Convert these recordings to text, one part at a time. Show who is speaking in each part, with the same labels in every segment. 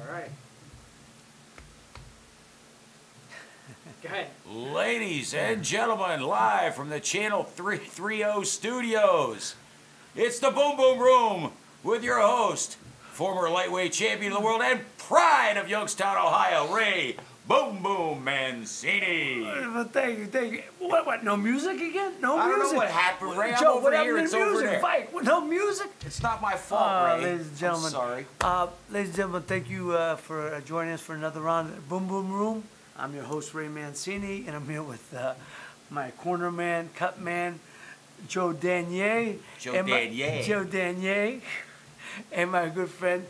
Speaker 1: All right. Go ahead.
Speaker 2: Ladies and gentlemen, live from the Channel 330 studios, it's the Boom Boom Room with your host, former lightweight champion of the world and pride of Youngstown, Ohio, Ray Boom Boom Mancini.
Speaker 1: Well, thank you. What? No music again? No
Speaker 2: I
Speaker 1: music?
Speaker 2: don't know what happened, Ray. I'm
Speaker 1: Joe,
Speaker 2: over
Speaker 1: what
Speaker 2: here.
Speaker 1: happened
Speaker 2: It's
Speaker 1: to
Speaker 2: over
Speaker 1: music?
Speaker 2: there.
Speaker 1: Fight. No music?
Speaker 2: It's not my fault, Ray.
Speaker 1: Ladies and gentlemen.
Speaker 2: I'm sorry.
Speaker 1: Ladies and gentlemen, thank you for joining us for another round of Boom Boom Room. I'm your host, Ray Mancini, and I'm here with my corner man, cut man, Joe Danier.
Speaker 2: Joe Danier.
Speaker 1: Joe Danier. And my good friend,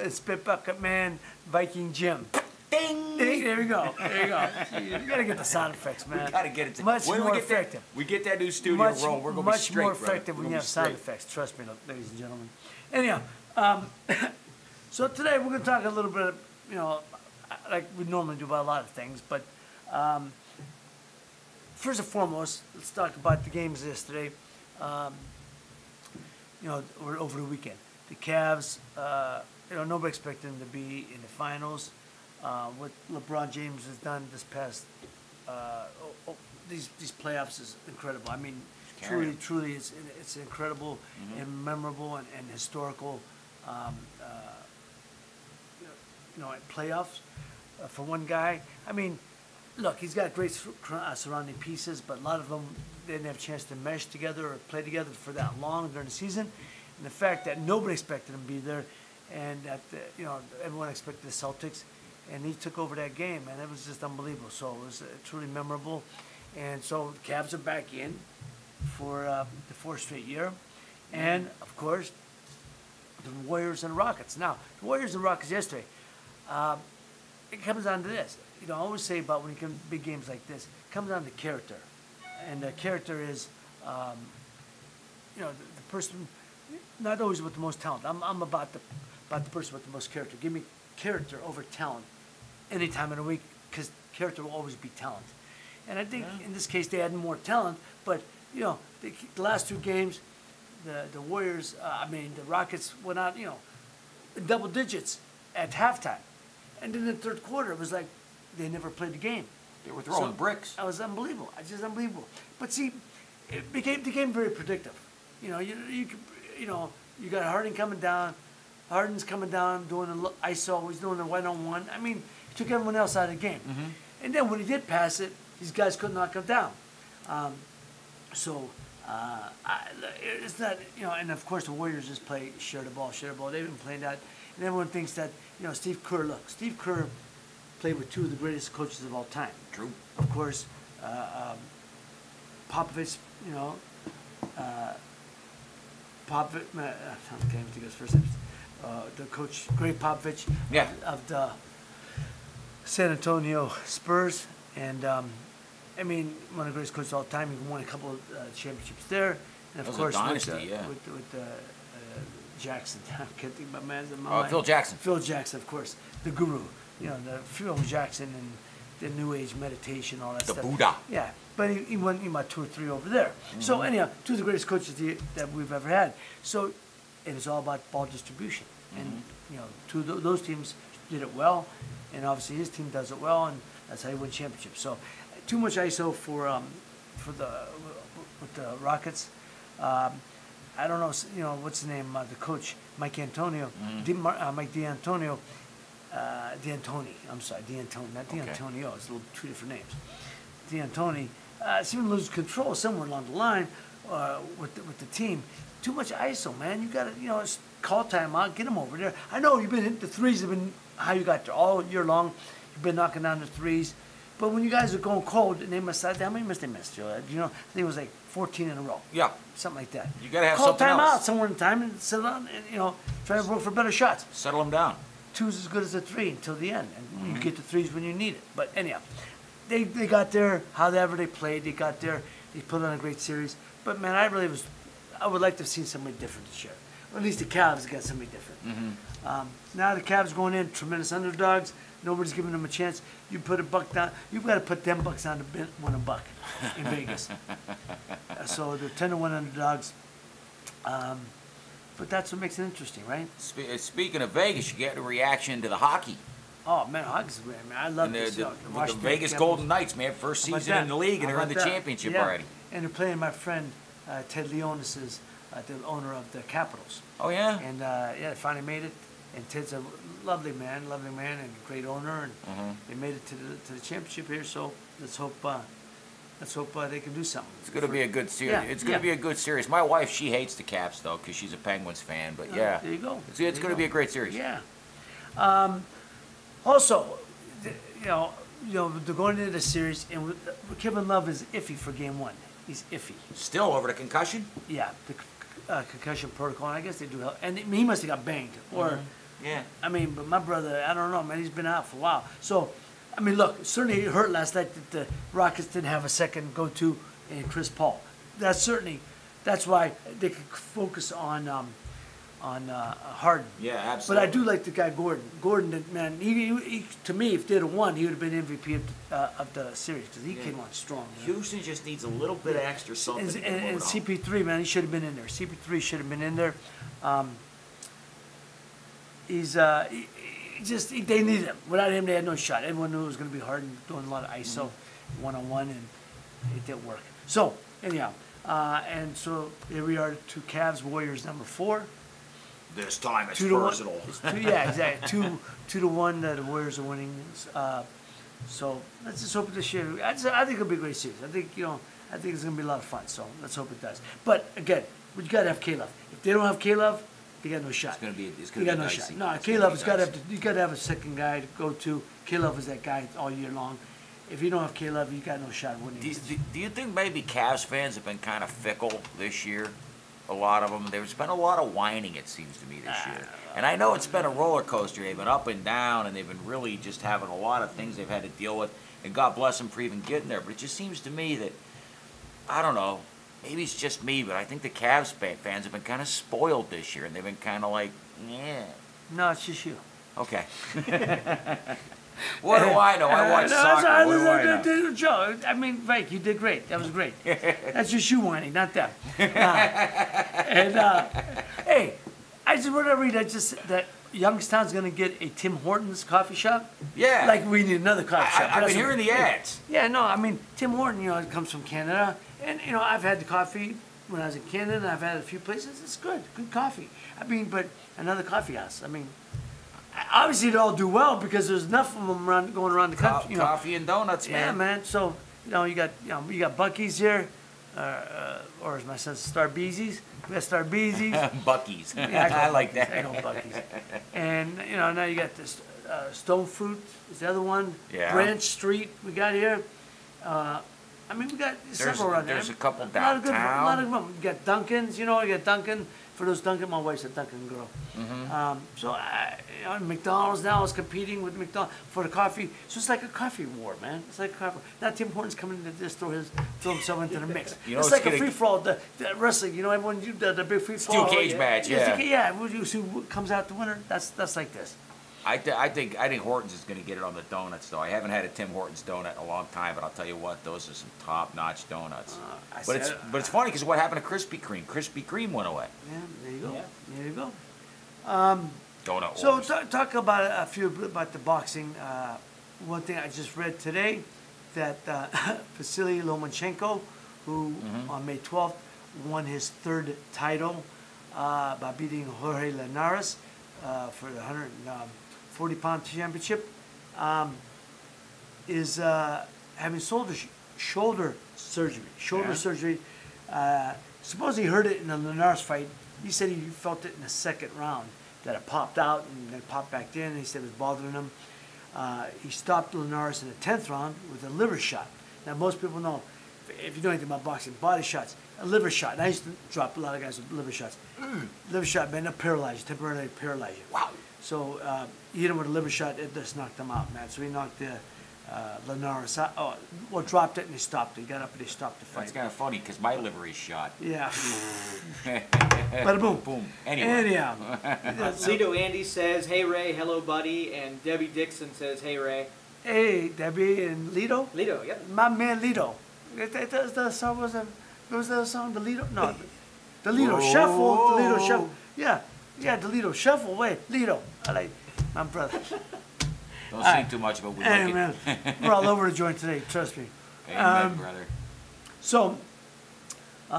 Speaker 1: Spit Bucket Man, Viking Jim.
Speaker 2: Ding!
Speaker 1: There we go. There you go. You gotta get the sound effects, man.
Speaker 2: We gotta get it.
Speaker 1: Much
Speaker 2: when
Speaker 1: more
Speaker 2: we get
Speaker 1: effective.
Speaker 2: We get that new studio rolling. We're gonna be
Speaker 1: much
Speaker 2: straight,
Speaker 1: more
Speaker 2: brother.
Speaker 1: effective
Speaker 2: We're
Speaker 1: when you
Speaker 2: gonna
Speaker 1: have
Speaker 2: be
Speaker 1: sound
Speaker 2: straight.
Speaker 1: effects. Trust me, ladies and gentlemen. Anyhow, so today we're gonna talk a little bit, like we normally do about a lot of things. But first and foremost, let's talk about the games yesterday. Or over the weekend. The Cavs, nobody expected them to be in the finals. What LeBron James has done this past these playoffs is incredible. I mean, truly, it's incredible and memorable and historical. Playoffs for one guy. I mean, look, he's got great surrounding pieces, but a lot of them they didn't have a chance to mesh together or play together for that long during the season. And the fact that nobody expected him to be there, and that everyone expected the Celtics, and he took over that game, and it was just unbelievable. So it was truly memorable. And so the Cavs are back in for the fourth straight year, and of course the Warriors and Rockets. Now the Warriors and Rockets yesterday. It comes down to this. I always say about when you come to big games like this, it comes down to character. And the character is, the person, not always with the most talent. I'm about the person with the most character. Give me character over talent any time of the week, because character will always be talent. And I think in this case they had more talent, but, the last two games, the Warriors, the Rockets went out, in double digits at halftime. And then in the third quarter, it was like they never played the game.
Speaker 2: They were throwing bricks.
Speaker 1: That was unbelievable. It's just unbelievable. But see, it became very predictive. You got Harden coming down. Harden's coming down, doing the ISO. He's doing the one-on-one. I mean, he took everyone else out of the game. Mm-hmm. And then when he did pass it, these guys couldn't knock him down. It's not, and of course the Warriors just play share the ball. They've been playing that. And everyone thinks that, Steve Kerr played with two of the greatest coaches of all time.
Speaker 2: True.
Speaker 1: Of course, Popovich, I can't even think of his first name. The coach, Greg Popovich of the San Antonio Spurs. And, one of the greatest coaches of all time. He won a couple of championships there. And, of course, with Jackson. I can't think of my man's name.
Speaker 2: Phil Jackson.
Speaker 1: Phil Jackson, of course. The guru. The Phil Jackson and the New Age meditation, all that stuff.
Speaker 2: The Buddha.
Speaker 1: Yeah. But he won about 2 or 3 over there. Mm-hmm. So anyhow, two of the greatest coaches that we've ever had. So it's all about ball distribution. Mm-hmm. And, two of those teams did it well. And obviously his team does it well. And that's how he wins championships. So too much ISO with the Rockets. I don't know, what's the name, the coach, Mike D'Antoni. D'Antoni, I'm sorry, D'Antoni, not D'Antonio, it's two different names. D'Antoni seemed to lose control somewhere along the line with the team. Too much ISO, man. You got to, call timeout, get them over there. I know you've been hitting the threes, have been how you got there all year long. You've been knocking down the threes. But when you guys are going cold, and they must have, how many must they miss, Joe? I think it was like 14 in a row.
Speaker 2: Yeah.
Speaker 1: Something like that.
Speaker 2: You got to have
Speaker 1: call
Speaker 2: something else.
Speaker 1: Call timeout somewhere in time and sit down and, try to work for better shots.
Speaker 2: Settle them down.
Speaker 1: 2's as good as a 3 until the end. And you get the 3s when you need it. But anyhow, they got there, however they played, they got there, they put on a great series. But man, I would like to have seen somebody different this year. Or at least the Cavs got somebody different. Mm-hmm. Now the Cavs going in, tremendous underdogs. Nobody's giving them a chance. You put $1 down. You've got to put $10 down to win $1 in Vegas. So they're 10-1 underdogs. but that's what makes it interesting, right?
Speaker 2: Speaking of Vegas, you get a reaction to the hockey.
Speaker 1: Oh man, hockey's great, man. I love
Speaker 2: And
Speaker 1: this.
Speaker 2: the
Speaker 1: Washington
Speaker 2: Vegas
Speaker 1: Capitals.
Speaker 2: Golden Knights, man, first
Speaker 1: How about
Speaker 2: season
Speaker 1: that?
Speaker 2: in the league, and
Speaker 1: How
Speaker 2: they're in the
Speaker 1: about that?
Speaker 2: championship
Speaker 1: Yeah.
Speaker 2: already.
Speaker 1: And they're playing my friend Ted Leonis is the owner of the Capitals.
Speaker 2: Oh yeah.
Speaker 1: And yeah, they finally made it. And Ted's a lovely man, and great owner, and they made it to the championship here. So let's hope they can do something.
Speaker 2: It's going to be a good series.
Speaker 1: Yeah,
Speaker 2: It's going
Speaker 1: yeah.
Speaker 2: to be a good series. My wife, she hates the Caps though, because she's a Penguins fan. But yeah,
Speaker 1: There you go.
Speaker 2: it's
Speaker 1: There
Speaker 2: going
Speaker 1: you
Speaker 2: to be a
Speaker 1: go.
Speaker 2: great series.
Speaker 1: Yeah. Also, you know, they're going into the series, and Kevin Love is iffy for Game 1. He's iffy.
Speaker 2: Still over the concussion.
Speaker 1: Yeah, the concussion protocol. And I guess they do help. And he must have got banged, or
Speaker 2: Yeah.
Speaker 1: I mean, but my brother, I don't know, man. He's been out for a while. So, I mean, look, certainly it hurt last night that the Rockets didn't have a second go-to in Chris Paul. That's why they could focus on Harden.
Speaker 2: Yeah,
Speaker 1: But
Speaker 2: absolutely.
Speaker 1: I do like the guy Gordon. Gordon, man, he to me, if they'd have won, he would have been MVP of the series because he came on strong. Man.
Speaker 2: Houston just needs a little bit of extra something.
Speaker 1: And,
Speaker 2: to
Speaker 1: and,
Speaker 2: move
Speaker 1: and
Speaker 2: it on.
Speaker 1: CP3, man, he should have been in there. CP3 should have been in there. They needed him. Without him, they had no shot. Everyone knew it was going to be Harden doing a lot of ISO, one-on-one, and it didn't work. So, anyhow, and so here we are to Cavs Warriors number 4.
Speaker 2: This time it's
Speaker 1: 2-1.
Speaker 2: personal.
Speaker 1: It's yeah, exactly. 2-1. The Warriors are winning. So let's just hope this year. I think it'll be a great series. I think it's gonna be a lot of fun. So let's hope it does. But again, you gotta have K-Love. If they don't have K-Love, they got no shot.
Speaker 2: It's gonna be
Speaker 1: You got no
Speaker 2: dicey.
Speaker 1: shot. No,
Speaker 2: It's
Speaker 1: K-Love
Speaker 2: gonna
Speaker 1: has
Speaker 2: be
Speaker 1: got to
Speaker 2: dicey.
Speaker 1: have. You got to have a second guy to go to. K-Love is that guy all year long. If you don't have K-Love, you got no shot of winning.
Speaker 2: Do you think maybe Cavs fans have been kind of fickle this year? A lot of them. There's been a lot of whining, it seems to me, this year. And I know it's been a roller coaster. They've been up and down, and they've been really just having a lot of things they've had to deal with. And God bless them for even getting there. But it just seems to me that, I don't know, maybe it's just me, but I think the Cavs fans have been kind of spoiled this year, and they've been kind of like, yeah.
Speaker 1: No, it's just you.
Speaker 2: Okay. What do I know? I watch soccer. What do I know?
Speaker 1: Joe, I mean, Mike, you did great. That was great. That's just you whining, not them. Hey, I just want to read that Youngstown's going to get a Tim Hortons coffee shop.
Speaker 2: Yeah.
Speaker 1: Like we need another coffee shop.
Speaker 2: I've
Speaker 1: That's
Speaker 2: been
Speaker 1: what-
Speaker 2: hearing the ads.
Speaker 1: Yeah, no, I mean, Tim Horton, it comes from Canada. And, I've had the coffee when I was in Canada, and I've had it a few places. It's good coffee. I mean, but another coffee house. I mean, obviously they all do well because there's enough of them going around the country.
Speaker 2: Coffee and donuts,
Speaker 1: Yeah,
Speaker 2: man.
Speaker 1: man. So, you got Buc-ee's here, or as my son says, Starbeezies. We got Starbeezies.
Speaker 2: Buc-ee's.
Speaker 1: Yeah,
Speaker 2: I like
Speaker 1: I
Speaker 2: that.
Speaker 1: go Buc-ee's. And, now you got this Stone Fruit is the other one.
Speaker 2: Yeah.
Speaker 1: Branch Street we got here. I mean, we got several around there.
Speaker 2: there's a couple
Speaker 1: A lot of
Speaker 2: downtown.
Speaker 1: them. You got Dunkin's, you got Dunkin'. For those Dunkin', my wife's a Dunkin' girl. So, McDonald's now is competing with McDonald's for the coffee. So it's like a coffee war, man. It's like a coffee war. Now Tim Hortons coming to just throw himself into the mix.
Speaker 2: You know,
Speaker 1: it's
Speaker 2: it's
Speaker 1: like a
Speaker 2: gonna-
Speaker 1: free-for-all, the wrestling, everyone, the big free-for-all.
Speaker 2: Steel cage match, yeah.
Speaker 1: Yeah, you see who comes out the winner? That's like this.
Speaker 2: I think Hortons is going to get it on the donuts, though. I haven't had a Tim Hortons donut in a long time, but I'll tell you what, those are some top-notch donuts. But it's funny because what happened to Krispy Kreme? Krispy Kreme went away.
Speaker 1: Yeah, there you go.
Speaker 2: Yeah.
Speaker 1: There you go.
Speaker 2: Donut
Speaker 1: So
Speaker 2: wars.
Speaker 1: talk about a few about the boxing. One thing I just read today, that Vasily Lomachenko, who on May 12th won his 3rd title by beating Jorge Linares for the 140-pound championship, is having shoulder surgery.
Speaker 2: Yeah.
Speaker 1: Surgery. Suppose he heard it in the Linares fight. He said he felt it in the 2nd round, that it popped out and then popped back in. And he said it was bothering him. He stopped Linares in the 10th round with a liver shot. Now, most people know, if you know anything about boxing, body shots, a liver shot. And I used to drop a lot of guys with liver shots. Liver shot, man, temporarily paralyze you.
Speaker 2: Wow.
Speaker 1: So he hit him with a liver shot. It just knocked him out, man. So he knocked Linares out. Dropped it and he stopped it. He got up and he stopped the fight.
Speaker 2: That's kind of funny because my liver is shot.
Speaker 1: Yeah. Bada boom.
Speaker 2: Boom. Anyway.
Speaker 1: Anyhow.
Speaker 3: Lito Andy says, "Hey Ray, hello buddy," and Debbie Dixon says, "Hey Ray."
Speaker 1: Hey, Debbie and Lito.
Speaker 3: Lito, yep.
Speaker 1: My man Lito. The song was the song, the Lito? No, the Lito
Speaker 2: Whoa.
Speaker 1: Shuffle. The Lito Shuffle. Yeah, Delito, shuffle away, Lito. I like my brother.
Speaker 2: Don't think too much, but we
Speaker 1: Hey,
Speaker 2: like
Speaker 1: man,
Speaker 2: it.
Speaker 1: we're all over the joint today, trust me.
Speaker 2: Amen, brother.
Speaker 1: So, so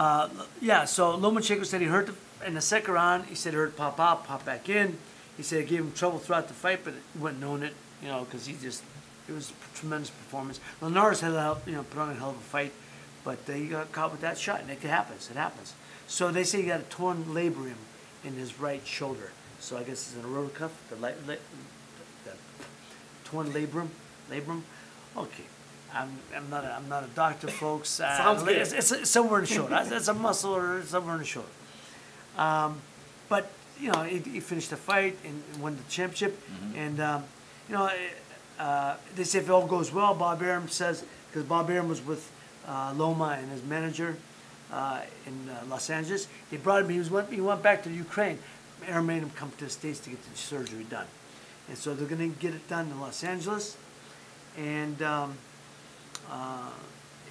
Speaker 1: Lomachenko said he heard in the second round, he said he heard pop out, pop back in. He said it gave him trouble throughout the fight, but he wouldn't known it, because it was a tremendous performance. Linares had put on a hell of a fight, but he got caught with that shot, and it happens. It happens. So they say he got a torn labrum in his right shoulder. So I guess it's in a rotator cuff, the torn labrum. Okay, I'm not a doctor, folks.
Speaker 3: Sounds good.
Speaker 1: It's somewhere in the shoulder. It's a muscle or somewhere in the shoulder. But he finished the fight and won the championship. And they say if it all goes well, Bob Arum says, because Bob Arum was with Loma and his manager in Los Angeles. They brought him. He went back to Ukraine. Arum made him come to the States to get the surgery done. And so they're going to get it done in Los Angeles. And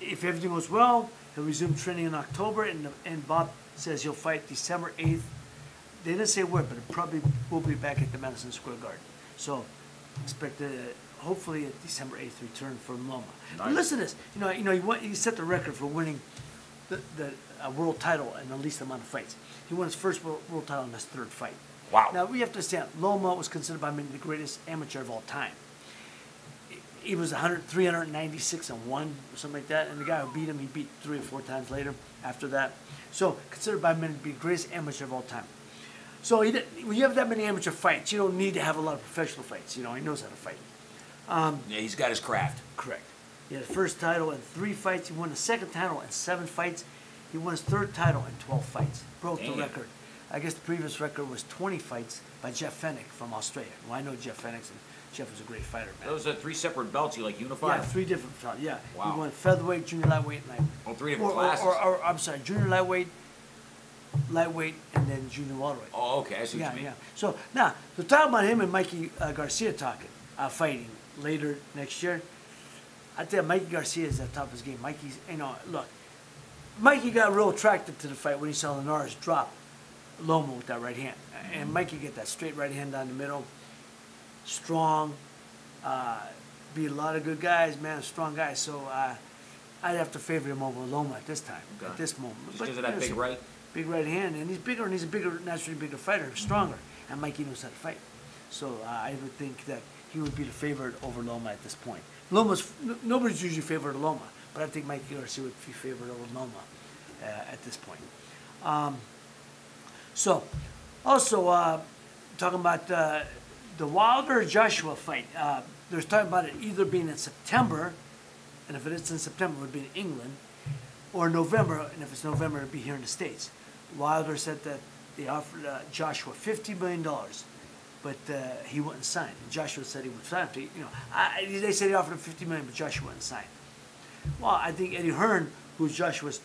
Speaker 1: if everything goes well, he'll resume training in October. And Bob says he'll fight December 8th. They didn't say where, but it probably will be back at the Madison Square Garden. So expect hopefully a December 8th return for Loma.
Speaker 2: Nice.
Speaker 1: But listen to this. He set the record for winning the world title in the least amount of fights. He won his first world title in his third fight.
Speaker 2: Wow.
Speaker 1: Now, we have to understand, Loma was considered by many the greatest amateur of all time. He was 396 and 1 or something like that, and the guy who beat him, he beat 3 or 4 times later after that. So, considered by many to be the greatest amateur of all time. So, when you have that many amateur fights, you don't need to have a lot of professional fights. He knows how to fight.
Speaker 2: Yeah, he's got his craft.
Speaker 1: Correct. He had the first title in 3 fights. He won the second title in 7 fights. He won his third title in 12 fights. Broke the record. I guess the previous record was 20 fights by Jeff Fennick from Australia. Well, I know Jeff Fennick, and Jeff was a great fighter, man.
Speaker 2: Those are 3 separate belts you unified?
Speaker 1: Yeah, 3 different belts, yeah.
Speaker 2: Wow.
Speaker 1: He won featherweight, junior lightweight, and lightweight.
Speaker 2: Oh, 3 different classes.
Speaker 1: Or, I'm sorry, junior lightweight, and then junior welterweight.
Speaker 2: Oh, okay, I see what you mean.
Speaker 1: Yeah. So, now, to talk about him and Mikey Garcia fighting later next year, I tell you, Mikey Garcia is at the top of his game. Mikey's, look, Mikey got real attracted to the fight when he saw Linares drop Loma with that right hand. And Mikey get that straight right hand down the middle. Strong. Beat a lot of good guys, man, strong guys. So I'd have to favor him over Loma at this time, at this moment.
Speaker 2: Just because of that big right?
Speaker 1: Big right hand. And he's bigger, and he's a naturally bigger fighter, stronger. And Mikey knows how to fight. So I would think that he would be the favorite over Loma at this point. Nobody's usually favored over Loma, but I think Mikey Garcia would be favored over Loma at this point. So, also talking about the Wilder-Joshua fight. There's talking about it either being in September, and if it is in September, it would be in England, or November, and if it's November, it would be here in the States. Wilder said that they offered Joshua $50 million, but he wouldn't sign. Joshua said he would sign. They said he offered him $50 million, but Joshua wouldn't sign. Well, I think Eddie Hearn, who's Joshua's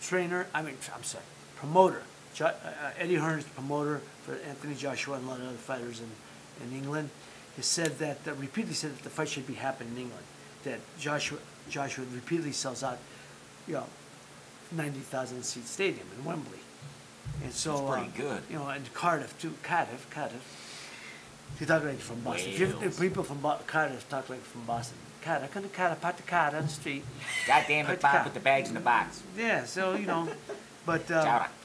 Speaker 1: promoter. Eddie Hearn is the promoter for Anthony Joshua and a lot of other fighters in England. He said that, repeatedly said that the fight should be happening in England. That Joshua repeatedly sells out, 90,000 seat stadium in Wembley. And so,
Speaker 2: that's pretty good.
Speaker 1: And Cardiff too. Cardiff. He talk like from Boston. If people from Cardiff talk like from Boston. Cardiff, put the card on the street.
Speaker 2: God damn it, Bob, put the bags in the box.
Speaker 1: Yeah, so, but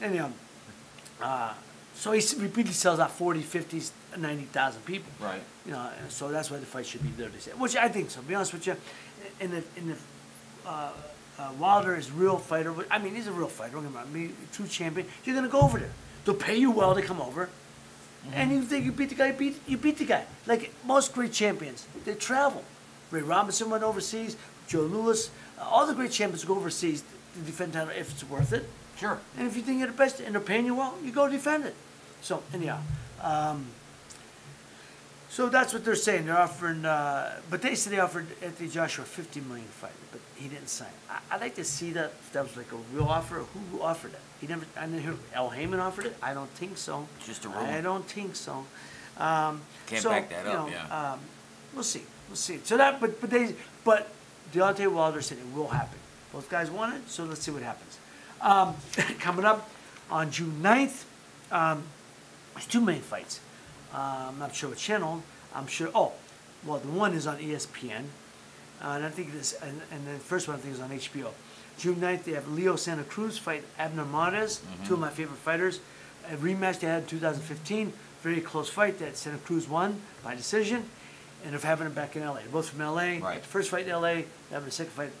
Speaker 1: anyhow, so he repeatedly sells out 40, 50, 90,000 people.
Speaker 2: Right.
Speaker 1: So that's why the fight should be there, they say. Which I think so, to be honest with you. Wilder is a real fighter. He's a real fighter. Don't get me wrong. True champion. You're going to go over there. They'll pay you well to come over. Mm-hmm. And you think you beat the guy, you beat the guy. Like most great champions, they travel. Ray Robinson went overseas. Joe Louis. All the great champions go overseas to defend title if it's worth it.
Speaker 2: Sure.
Speaker 1: And if you think you're the best and they're paying you well, you go defend it. So, anyhow. So that's what they're saying. They're offering, but they said they offered Anthony Joshua $50 million fight, but he didn't sign. I'd like to see that if that was like a real offer. Who offered it? I didn't hear. Al Heyman offered it. I don't think so.
Speaker 2: Just a rumor.
Speaker 1: I don't think so.
Speaker 2: Can't back that up. Yeah.
Speaker 1: We'll see. So that, but Deontay Wilder said it will happen. Both guys want it, so let's see what happens. Coming up on June 9th, There's two main fights. I'm not sure what channel. I'm sure. Oh, well, the one is on ESPN, and I think this, and the first one I think is on HBO. June 9th, they have Leo Santa Cruz fight Abner Mares, two of my favorite fighters. A rematch they had in 2015, very close fight that Santa Cruz won by decision, and they're having it back in LA. They're both from LA.
Speaker 2: Right.
Speaker 1: The first fight in LA, they're having the second fight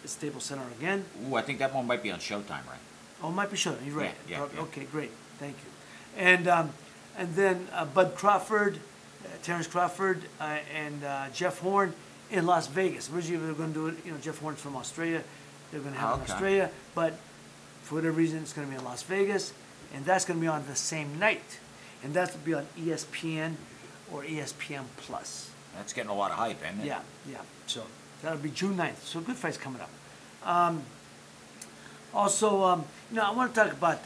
Speaker 1: at Staples Center again.
Speaker 2: Ooh, I think that one might be on Showtime, right?
Speaker 1: Oh, it might be sure. You're right.
Speaker 2: Yeah, yeah.
Speaker 1: Okay, great. Thank you. And then Bud Crawford, Terrence Crawford, and Jeff Horn in Las Vegas. Originally they were going to do it. You know, Jeff Horn's from Australia. They're going to have it in
Speaker 2: Okay.
Speaker 1: Australia, but for whatever reason, it's going to be in Las Vegas, and that's going to be on the same night, and that's to be on ESPN or ESPN Plus.
Speaker 2: That's getting a lot of hype, isn't it?
Speaker 1: Yeah, yeah. So that'll be June 9th. So good fights coming up. Also, you know, I want to talk about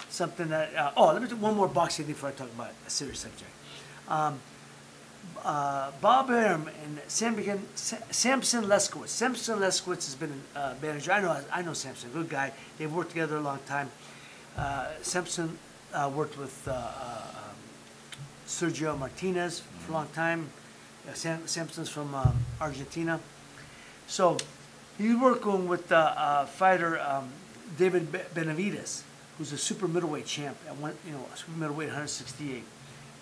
Speaker 1: something that. Let me do one more boxing thing before I talk about a serious subject. Bob Arum and Samson Leskowitz. Samson Leskowitz has been a manager. I know Samson, good guy. They've worked together a long time. Samson worked with Sergio Martinez for a long time. Samson's from Argentina. So he's working with fighter David Benavides, who's a super middleweight champ at super middleweight 168,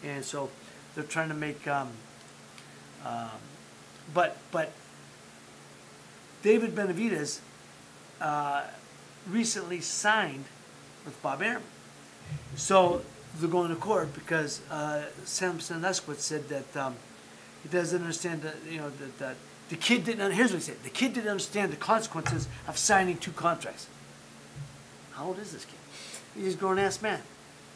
Speaker 1: and so they're trying to make. But David Benavides recently signed with Bob Arum, so they're going to court because Samson Leskowitz said that he doesn't understand that the kid didn't. Here's what he said: the kid didn't understand the consequences of signing two contracts. How old is this kid? He's a grown-ass man.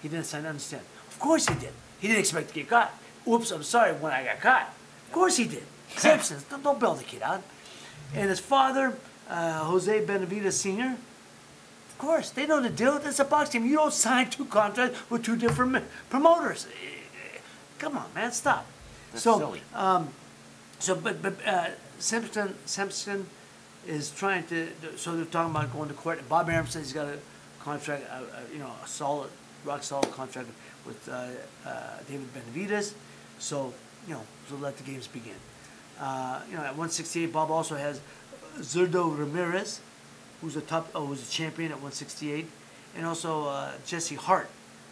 Speaker 1: He didn't understand. Of course he did. He didn't expect to get caught. Oops, I'm sorry when I got caught. Of course he did. Simpson, don't bail the kid out. And his father, Jose Benavides Sr., of course, they know the deal. That's a boxing team. You don't sign two contracts with two different promoters. Come on, man, stop.
Speaker 2: That's silly.
Speaker 1: But Simpson is trying to. So they're talking about going to court. And Bob Arum says he's got a contract, a solid, rock solid contract with David Benavides. So so let the games begin. At 168, Bob also has Zurdo Ramirez, who's a champion at 168, and also Jesse Hart,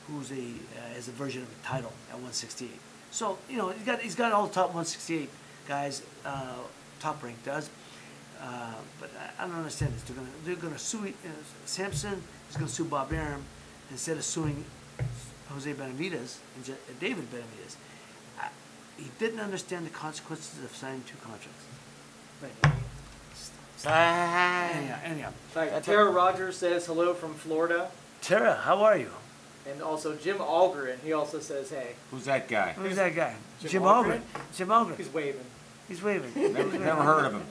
Speaker 1: who's has a version of a title at 168. So he's got all the top 168 guys, top rank does. But I don't understand this. They're gonna sue Samson is gonna sue Bob Arum instead of suing Jose Benavides and David Benavides. He didn't understand the consequences of signing two contracts. Anyhow.
Speaker 3: Like Tara Rogers says hello from Florida,
Speaker 1: Tara, how are you?
Speaker 3: and also Jim Algren. He also says hey.
Speaker 2: Who's that guy?
Speaker 1: Who's that guy?
Speaker 3: Jim
Speaker 1: Algren.
Speaker 3: Algren?
Speaker 1: Jim Algren.
Speaker 3: He's waving.
Speaker 1: He's waving.
Speaker 2: Never heard of him.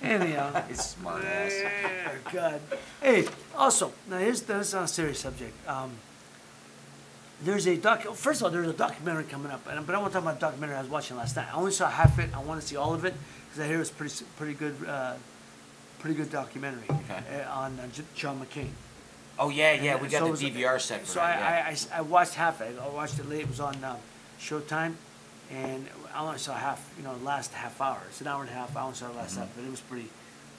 Speaker 1: Anyhow.
Speaker 2: He's smart ass.
Speaker 1: Oh, God. Hey, also, now this is on a serious subject. There's first of all, there's a documentary coming up, but I want to talk about the documentary I was watching last night. I only saw half it. I want to see all of it because I hear it's pretty good documentary on John McCain.
Speaker 2: Oh yeah, we got
Speaker 1: So it
Speaker 2: the
Speaker 1: was-
Speaker 2: DVR set for
Speaker 1: So
Speaker 2: that.
Speaker 1: I watched half it. I watched it late. It was on Showtime, and I only saw half. The last half hour. It's an hour and a half. I only saw the last half, but it was pretty.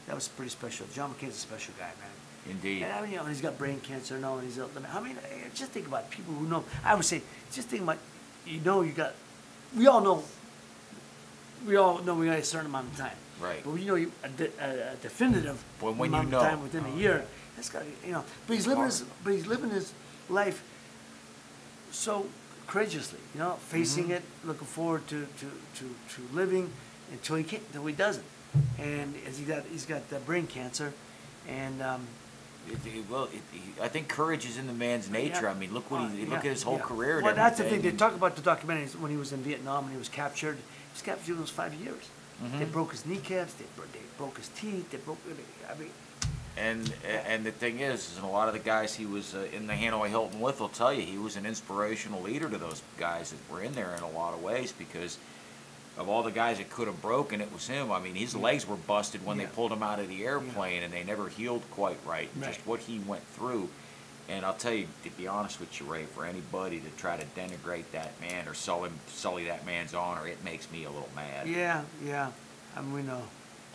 Speaker 1: That was pretty special. John McCain's a special guy, man.
Speaker 2: Indeed.
Speaker 1: And I mean, he's got brain cancer. No, and he's. Just think about people who know. I would say, just think about. We all know. We got a certain amount of time.
Speaker 2: Right.
Speaker 1: But a definitive
Speaker 2: When you
Speaker 1: amount
Speaker 2: know.
Speaker 1: of time within a year. That's got But he's living his life so courageously. Facing it, looking forward to living until he doesn't. And he's got brain cancer, and.
Speaker 2: I think courage is in the man's nature.
Speaker 1: Yeah.
Speaker 2: I mean, look at his whole career. And
Speaker 1: Well, that's the
Speaker 2: everything.
Speaker 1: thing. They talk about the documentaries when he was in Vietnam and he was captured. He was captured in those 5 years. They broke his kneecaps. They broke his teeth.
Speaker 2: And the thing is, a lot of the guys he was in the Hanoi Hilton with will tell you he was an inspirational leader to those guys that were in there in a lot of ways because of all the guys that could have broken, it was him. I mean, his legs were busted when they pulled him out of the airplane, and they never healed quite right.
Speaker 1: Right.
Speaker 2: Just what he went through. And I'll tell you, to be honest with you, Ray, for anybody to try to denigrate that man or sully that man's honor, it makes me a little mad.
Speaker 1: Yeah, yeah. We know.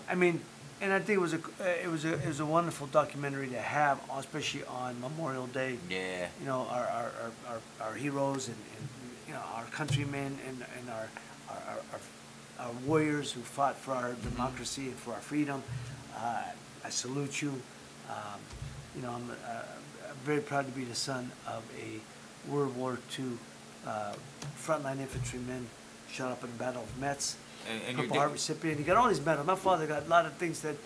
Speaker 1: I mean, and I think it was a wonderful documentary to have, especially on Memorial Day.
Speaker 2: Yeah.
Speaker 1: You know, our heroes and you know, our countrymen and our warriors who fought for our democracy and for our freedom. I salute you. You know, I'm very proud to be the son of a World War II frontline infantryman shot up in the Battle of Metz.
Speaker 2: And
Speaker 1: Purple Heart recipient. He got all these medals. My father got a lot of things that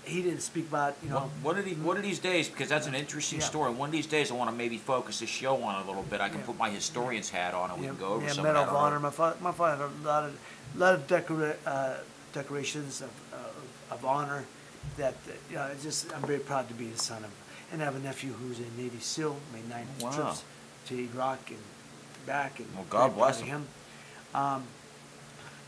Speaker 1: he didn't speak about. You know,
Speaker 2: one of these days, because that's an interesting story. One of these days, I want to maybe focus the show on it a little bit. I can put my historian's hat on, and we can go over some
Speaker 1: Medal
Speaker 2: of that.
Speaker 1: of Honor. My father had a lot of decorations of honor that you know. I'm very proud to be the son of. And I have a nephew who's a Navy SEAL, made 9 trips to Iraq and back. And
Speaker 2: well, God bless him.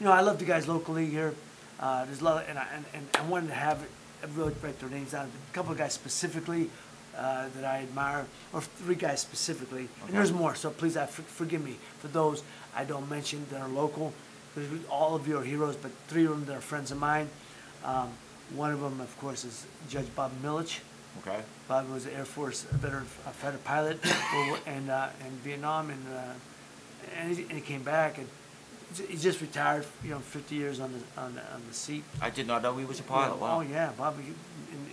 Speaker 1: You know, I love the guys locally here. There's a lot, and I wanted to have it. I really write their names down. A couple of guys specifically that I admire, or 3 guys specifically, and there's more. So please, forgive me for those I don't mention that are local. Because all of you are heroes, but 3 of them that are friends of mine. One of them, of course, is Judge Bob Milich.
Speaker 2: Okay.
Speaker 1: Bob was an Air Force veteran fighter pilot in Vietnam, and he came back, and he just retired. You know, 50 years on the seat.
Speaker 2: I did not know he was a pilot.
Speaker 1: Yeah,
Speaker 2: Wow.
Speaker 1: Oh yeah, Bob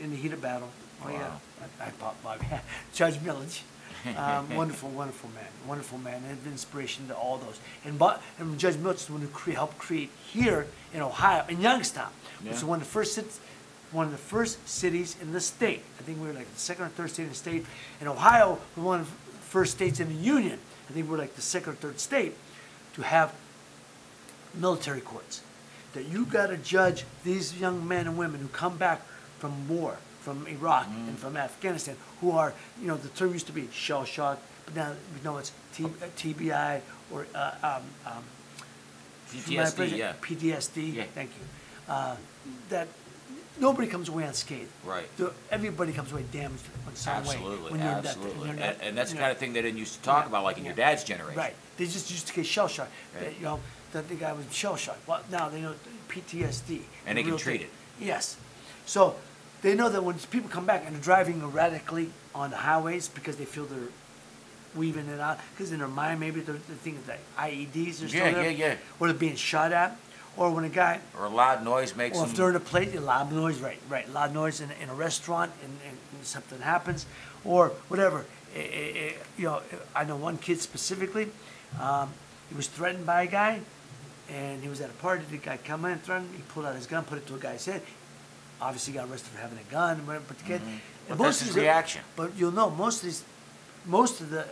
Speaker 1: in the heat of battle. Oh yeah, I popped Bob. Judge Milich, wonderful man, and an inspiration to all those. And Judge Milich is the one who helped create here in Ohio, in Youngstown, which is one of the first cities in the state. I think we were like the 2nd or 3rd state in the state. In Ohio, we were one of the first states in the Union. I think we're like the 2nd or 3rd state to have military courts. That you got to judge these young men and women who come back from war, from Iraq and from Afghanistan, who are, you know, the term used to be shell shock, but now we know it's TBI or
Speaker 2: PTSD. Yeah.
Speaker 1: PTSD.
Speaker 2: Yeah.
Speaker 1: Thank you. That nobody comes away unscathed.
Speaker 2: Right.
Speaker 1: Everybody comes away damaged in some way.
Speaker 2: Absolutely.
Speaker 1: Absolutely.
Speaker 2: And that's the kind of thing they didn't used to talk about, like in your dad's generation.
Speaker 1: Right. They just used to get shell shock.
Speaker 2: Right.
Speaker 1: You know, that the guy was shell shocked. Well, now they know PTSD.
Speaker 2: And they can treat it.
Speaker 1: Yes. So they know that when people come back and they're driving erratically on the highways because they feel they're weaving it out, because in their mind maybe they're thinking that IEDs are still there.
Speaker 2: Yeah.
Speaker 1: Or they're being shot at. Or when a guy,
Speaker 2: or a loud noise makes them.
Speaker 1: Or if they're in a place, loud noise, right, loud noise in a restaurant, and something happens, or whatever. You know, I know one kid specifically. He was threatened by a guy, and he was at a party. The guy come in, threatened. He pulled out his gun, put it to a guy's head. Obviously, got arrested for having a gun. But the kid,
Speaker 2: But that's his reaction.
Speaker 1: But you'll know most of the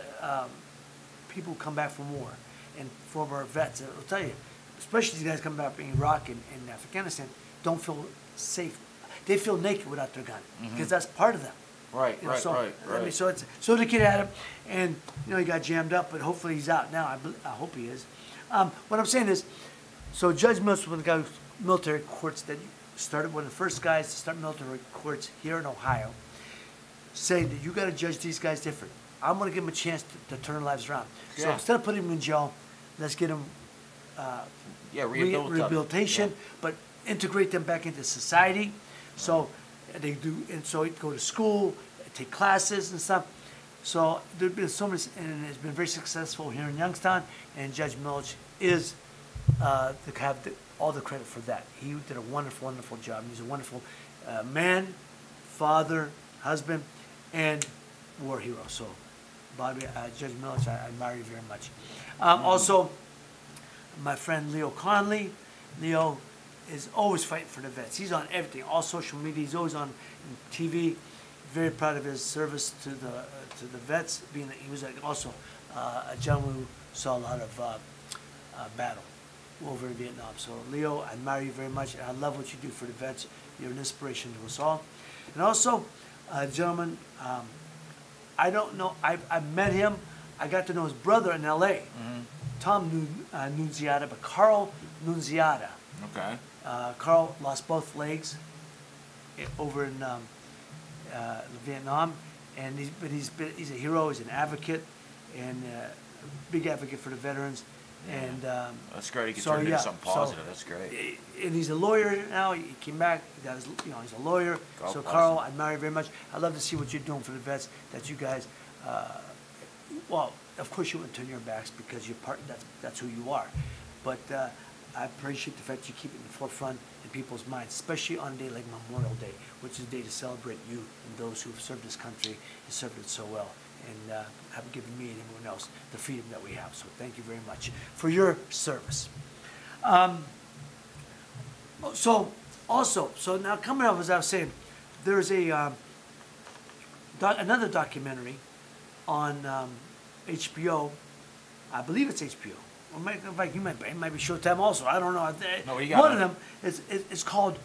Speaker 1: people who come back from war and former vets, I'll tell you. Especially these guys coming back from Iraq and Afghanistan, don't feel safe. They feel naked without their gun because that's part of them.
Speaker 2: Right,
Speaker 1: You know,
Speaker 2: right.
Speaker 1: I mean, so the kid had him, and you know he got jammed up, but hopefully he's out now. I hope he is. What I'm saying is, so Judge Mills was one of the guys military courts that started, one of the first guys to start military courts here in Ohio, saying that you got to judge these guys different. I'm going to give them a chance to turn their lives around. So instead of putting them in jail, let's get them. Rehabilitation, but integrate them back into society. So they do, and so go to school, take classes and stuff. So there's been so much, and it's been very successful here in Youngstown. And Judge Milich is to have all the credit for that. He did a wonderful, wonderful job. He's a wonderful man, father, husband, and war hero. So, Bobby, Judge Milich, I admire you very much. Also, my friend Leo Conley. Leo is always fighting for the vets. He's on everything, all social media. He's always on TV. Very proud of his service to the vets. He was also a gentleman who saw a lot of battle over in Vietnam. So Leo, I admire you very much, and I love what you do for the vets. You're an inspiration to us all. And also, a gentleman, I don't know, I met him. I got to know his brother in L.A. Tom Nunziata, but Carl Nunziata.
Speaker 2: Okay.
Speaker 1: Carl lost both legs over in Vietnam, and he's a hero. He's an advocate, and a big advocate for the veterans. And
Speaker 2: That's great. He can
Speaker 1: so,
Speaker 2: turn it into
Speaker 1: yeah,
Speaker 2: something
Speaker 1: so-
Speaker 2: positive. That's great.
Speaker 1: and he's a lawyer now. He came back. He got his, he's a lawyer.
Speaker 2: God
Speaker 1: So
Speaker 2: bless
Speaker 1: Carl,
Speaker 2: him.
Speaker 1: I admire you very much. I love to see what you're doing for the vets. That you guys, well, of course you wouldn't turn your backs because you're part. That's who you are. But I appreciate the fact you keep it in the forefront in people's minds, especially on a day like Memorial Day, which is a day to celebrate you and those who have served this country and served it so well, and have given me and everyone else the freedom that we have. So thank you very much for your service. So now coming up, as I was saying, there's a another documentary on HBO. I believe it's HBO. Or in fact, it might be Showtime also. I don't know.
Speaker 2: No, you got
Speaker 1: One
Speaker 2: it.
Speaker 1: of them is called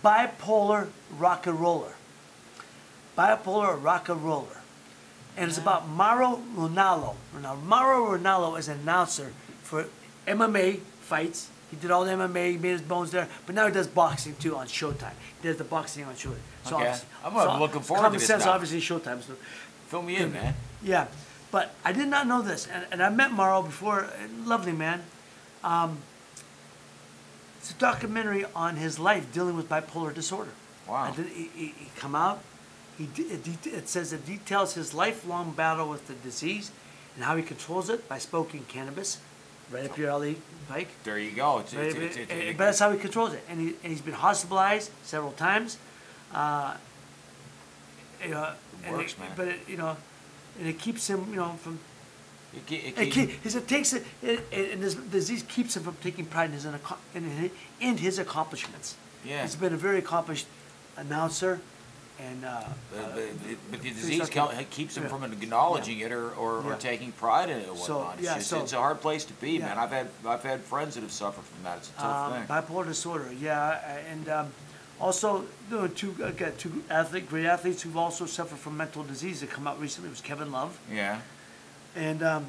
Speaker 1: Bipolar Rock and Roller. Bipolar Rock and Roller. And it's about Mauro Ranallo. Now, Mauro Ranallo is an announcer for MMA fights. He did all the MMA, he made his bones there, but now he does boxing too on Showtime. He does the boxing on Showtime.
Speaker 2: Okay.
Speaker 1: obviously-
Speaker 2: I'm looking forward to
Speaker 1: common
Speaker 2: this
Speaker 1: sense,
Speaker 2: now.
Speaker 1: obviously Showtime. So,
Speaker 2: Fill me in, man.
Speaker 1: yeah, but I did not know this, and I met Mauro before. Lovely man. It's a documentary on his life dealing with bipolar disorder.
Speaker 2: Wow.
Speaker 1: And then he come out. It says it details his lifelong battle with the disease and how he controls it by smoking cannabis, right up your alley, Pike.
Speaker 2: There you go.
Speaker 1: But that's how he controls it, and he's been hospitalized several times.
Speaker 2: Works, man.
Speaker 1: But and it keeps him, from. It takes it, and this disease keeps him from taking pride in his accomplishments.
Speaker 2: Yeah.
Speaker 1: He's been a very accomplished announcer, and
Speaker 2: But the disease keeps him from acknowledging it or
Speaker 1: Yeah.
Speaker 2: taking pride in it or
Speaker 1: So,
Speaker 2: whatnot.
Speaker 1: yeah,
Speaker 2: It's a hard place to be,
Speaker 1: Yeah.
Speaker 2: man. I've had friends that have suffered from that. It's a tough thing.
Speaker 1: bipolar disorder. Yeah, and also two great athletes who've also suffered from mental disease that come out recently. It was Kevin Love
Speaker 2: Yeah.
Speaker 1: and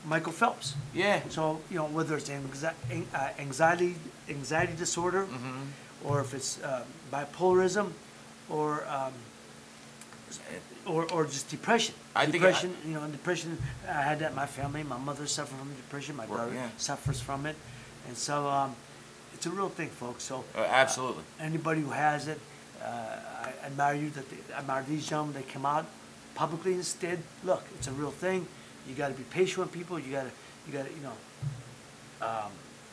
Speaker 1: Michael Phelps.
Speaker 2: Yeah.
Speaker 1: So whether it's anxiety disorder,
Speaker 2: Mm-hmm.
Speaker 1: or if it's bipolarism, or just depression.
Speaker 2: I think
Speaker 1: Depression. Depression. I had that in my family. My mother suffered from depression. My
Speaker 2: Well,
Speaker 1: brother
Speaker 2: yeah.
Speaker 1: suffers from it, and so it's a real thing, folks. So
Speaker 2: Absolutely.
Speaker 1: anybody who has it, I admire you. I admire these gentlemen. They come out publicly instead. Look, it's a real thing. You got to be patient with people. You got to,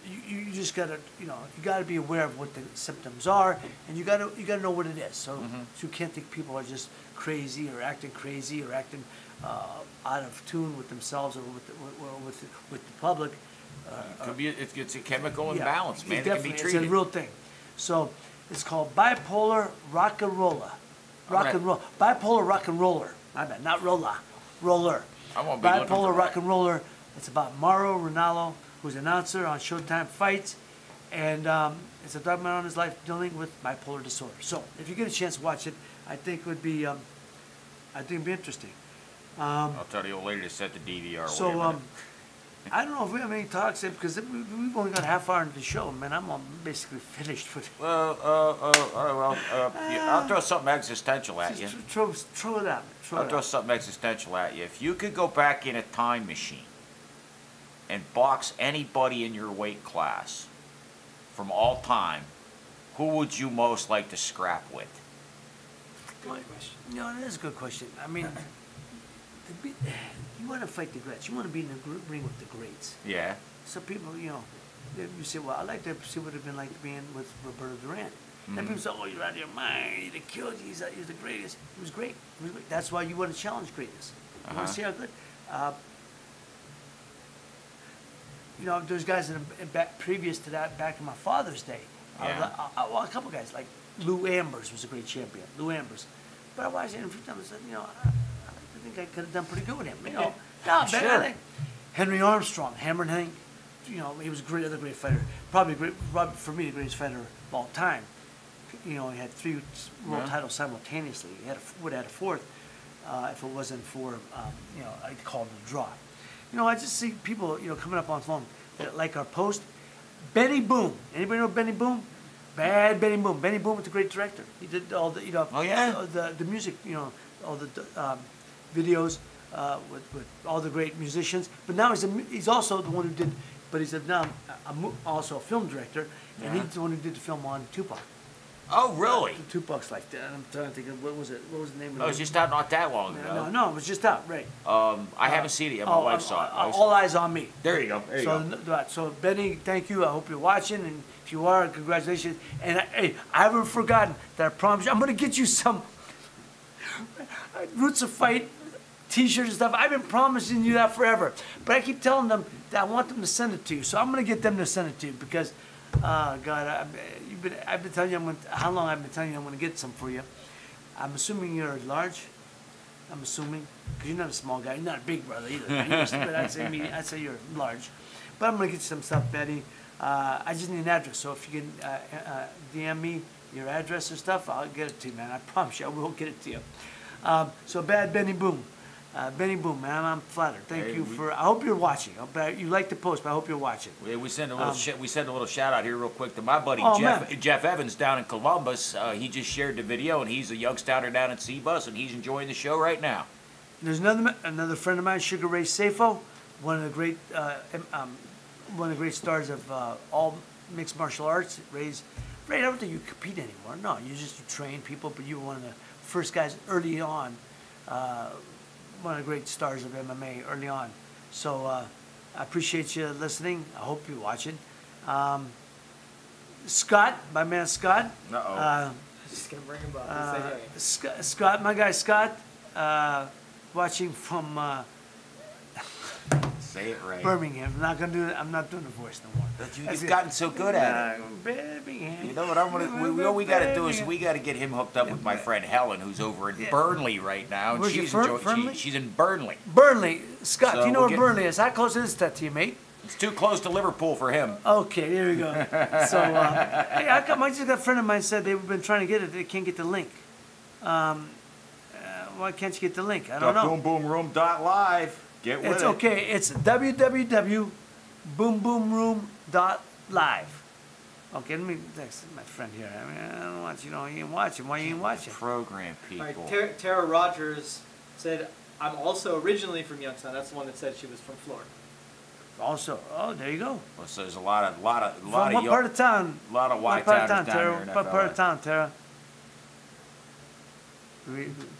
Speaker 1: you just got to, you got to be aware of what the symptoms are, and you got to know what it is. So, so you can't think people are just crazy or acting out of tune with themselves or with the public.
Speaker 2: Could be it's a chemical
Speaker 1: Yeah,
Speaker 2: imbalance, man. It can be
Speaker 1: definitely,
Speaker 2: treated.
Speaker 1: It's a real thing. So it's called bipolar rock and roller. Bipolar rock and roller. My bad, not roller. Roller.
Speaker 2: I won't be looking for
Speaker 1: Bipolar
Speaker 2: that.
Speaker 1: rock and roller. It's about Mauro Ranallo, who's an announcer on Showtime Fights, and it's a documentary on his life dealing with bipolar disorder. So if you get a chance to watch it, I think it would be, it'd be interesting.
Speaker 2: I'll tell the old lady to set the DVR. Wait a
Speaker 1: So
Speaker 2: minute.
Speaker 1: I don't know if we have any talks because we've only got a half hour into the show, man. I'm basically finished with it.
Speaker 2: I'll throw something existential at you.
Speaker 1: Just throw it at me.
Speaker 2: I'll throw something existential at you. If you could go back in a time machine and box anybody in your weight class from all time, who would you most like to scrap with?
Speaker 3: Good question.
Speaker 1: No, that is a good question. I mean, you want to fight the greats. You want to be in the ring with the greats.
Speaker 2: Yeah.
Speaker 1: Some people, you say, well, I'd like to see what it'd been like being with Roberto Duran. And people say, oh, you're out of your mind. He killed you. He's the greatest. He was great. He was great. That's why you want to challenge greatness. You want to see how good. There's guys previous to that, back in my father's day.
Speaker 2: Yeah.
Speaker 1: A couple guys, like Lou Ambers was a great champion. Lou Ambers. But I watched him a few times and said, I think I could have done pretty good with him.
Speaker 2: Sure.
Speaker 1: Henry Armstrong, Hammer and Hank. He was a great fighter. Probably for me, the greatest fighter of all time. He had 3 world titles simultaneously. He would have had a 4th if it wasn't for I called it a draw. I just see people coming up on the phone that like our post. Benny Boom. Anybody know Benny Boom? Bad Benny Boom. Benny Boom was a great director. He did all the
Speaker 2: Oh, yeah?
Speaker 1: the music. All the videos with all the great musicians. But now he's also the one who did. But he's now also a film director, and he's the one who did the film on Tupac.
Speaker 2: Oh, really?
Speaker 1: Tupac's like that. I'm trying to think of what was it? What was the name of it?
Speaker 2: No, it was just out not that long ago.
Speaker 1: No, it was just out, right?
Speaker 2: I haven't seen it yet. My wife saw it.
Speaker 1: All Eyes on Me.
Speaker 2: There you go. There you go.
Speaker 1: So Benny, thank you. I hope you're watching, and if you are, congratulations. And hey, I haven't forgotten that. I promise you, I'm gonna get you some Roots of Fight T-shirts and stuff. I've been promising you that forever, but I keep telling them that I want them to send it to you. So I'm gonna get them to send it to you because, God, I've been telling you how long I've been telling you I'm gonna get some for you. I'm assuming you're large. I'm assuming because you're not a small guy. You're not a big brother either. But I'd say you're large. But I'm gonna get you some stuff, Betty. I just need an address. So if you can DM me your address or stuff, I'll get it to you, man. I promise you, I will get it to you. So bad Benny Boom. Benny Boom, man, I'm flattered. Thank you for. I hope you're watching. You like the post, but I hope you're watching.
Speaker 2: We send a little we send a little shout out here real quick to my buddy Jeff Evans down in Columbus. He just shared the video, and he's a Youngstowner down at C-Bus, and he's enjoying the show right now.
Speaker 1: There's another friend of mine, Sugar Ray Safo, one of the great stars of all mixed martial arts. Ray, I don't think you compete anymore. No, you train people, but you were one of the first guys early on. One of the great stars of MMA early on. So I appreciate you listening. I hope you're watching. Scott, my man Scott.
Speaker 3: Just gonna bring him up.
Speaker 1: Scott, my guy Scott, watching from
Speaker 2: Say it right.
Speaker 1: Birmingham. I'm not doing the voice no more.
Speaker 2: You've gotten so good at it.
Speaker 1: Birmingham.
Speaker 2: You know what what we got to do is we got to get him hooked up with my friend Helen, who's over in Burnley right now. And
Speaker 1: Where's
Speaker 2: she's she's in Burnley.
Speaker 1: Burnley. Scott,
Speaker 2: So
Speaker 1: do you know
Speaker 2: we'll
Speaker 1: where Burnley is? How close is that to you, mate?
Speaker 2: It's too close to Liverpool for him.
Speaker 1: Okay, there we go. So, hey, I just got a friend of mine said they've been trying to get it. They can't get the link. Why can't you get the link? I don't know.
Speaker 2: BoomBoomRoom.live. Get with it.
Speaker 1: It's okay. It's www.boomboomroom.live. Okay, let me text my friend here. I mean, I don't want you know you ain't watching. Why you ain't watching?
Speaker 2: Program people.
Speaker 3: All right, Tara Rogers said, "I'm also originally from Youngstown." That's the one that said she was from Florida.
Speaker 1: Also, there you go.
Speaker 2: Well, so there's a lot of
Speaker 1: From what part of town?
Speaker 2: A lot of white
Speaker 1: What part
Speaker 2: towners
Speaker 1: of town,
Speaker 2: down
Speaker 1: Tara?
Speaker 2: there in
Speaker 1: What part of
Speaker 2: FLA.
Speaker 1: town, Tara?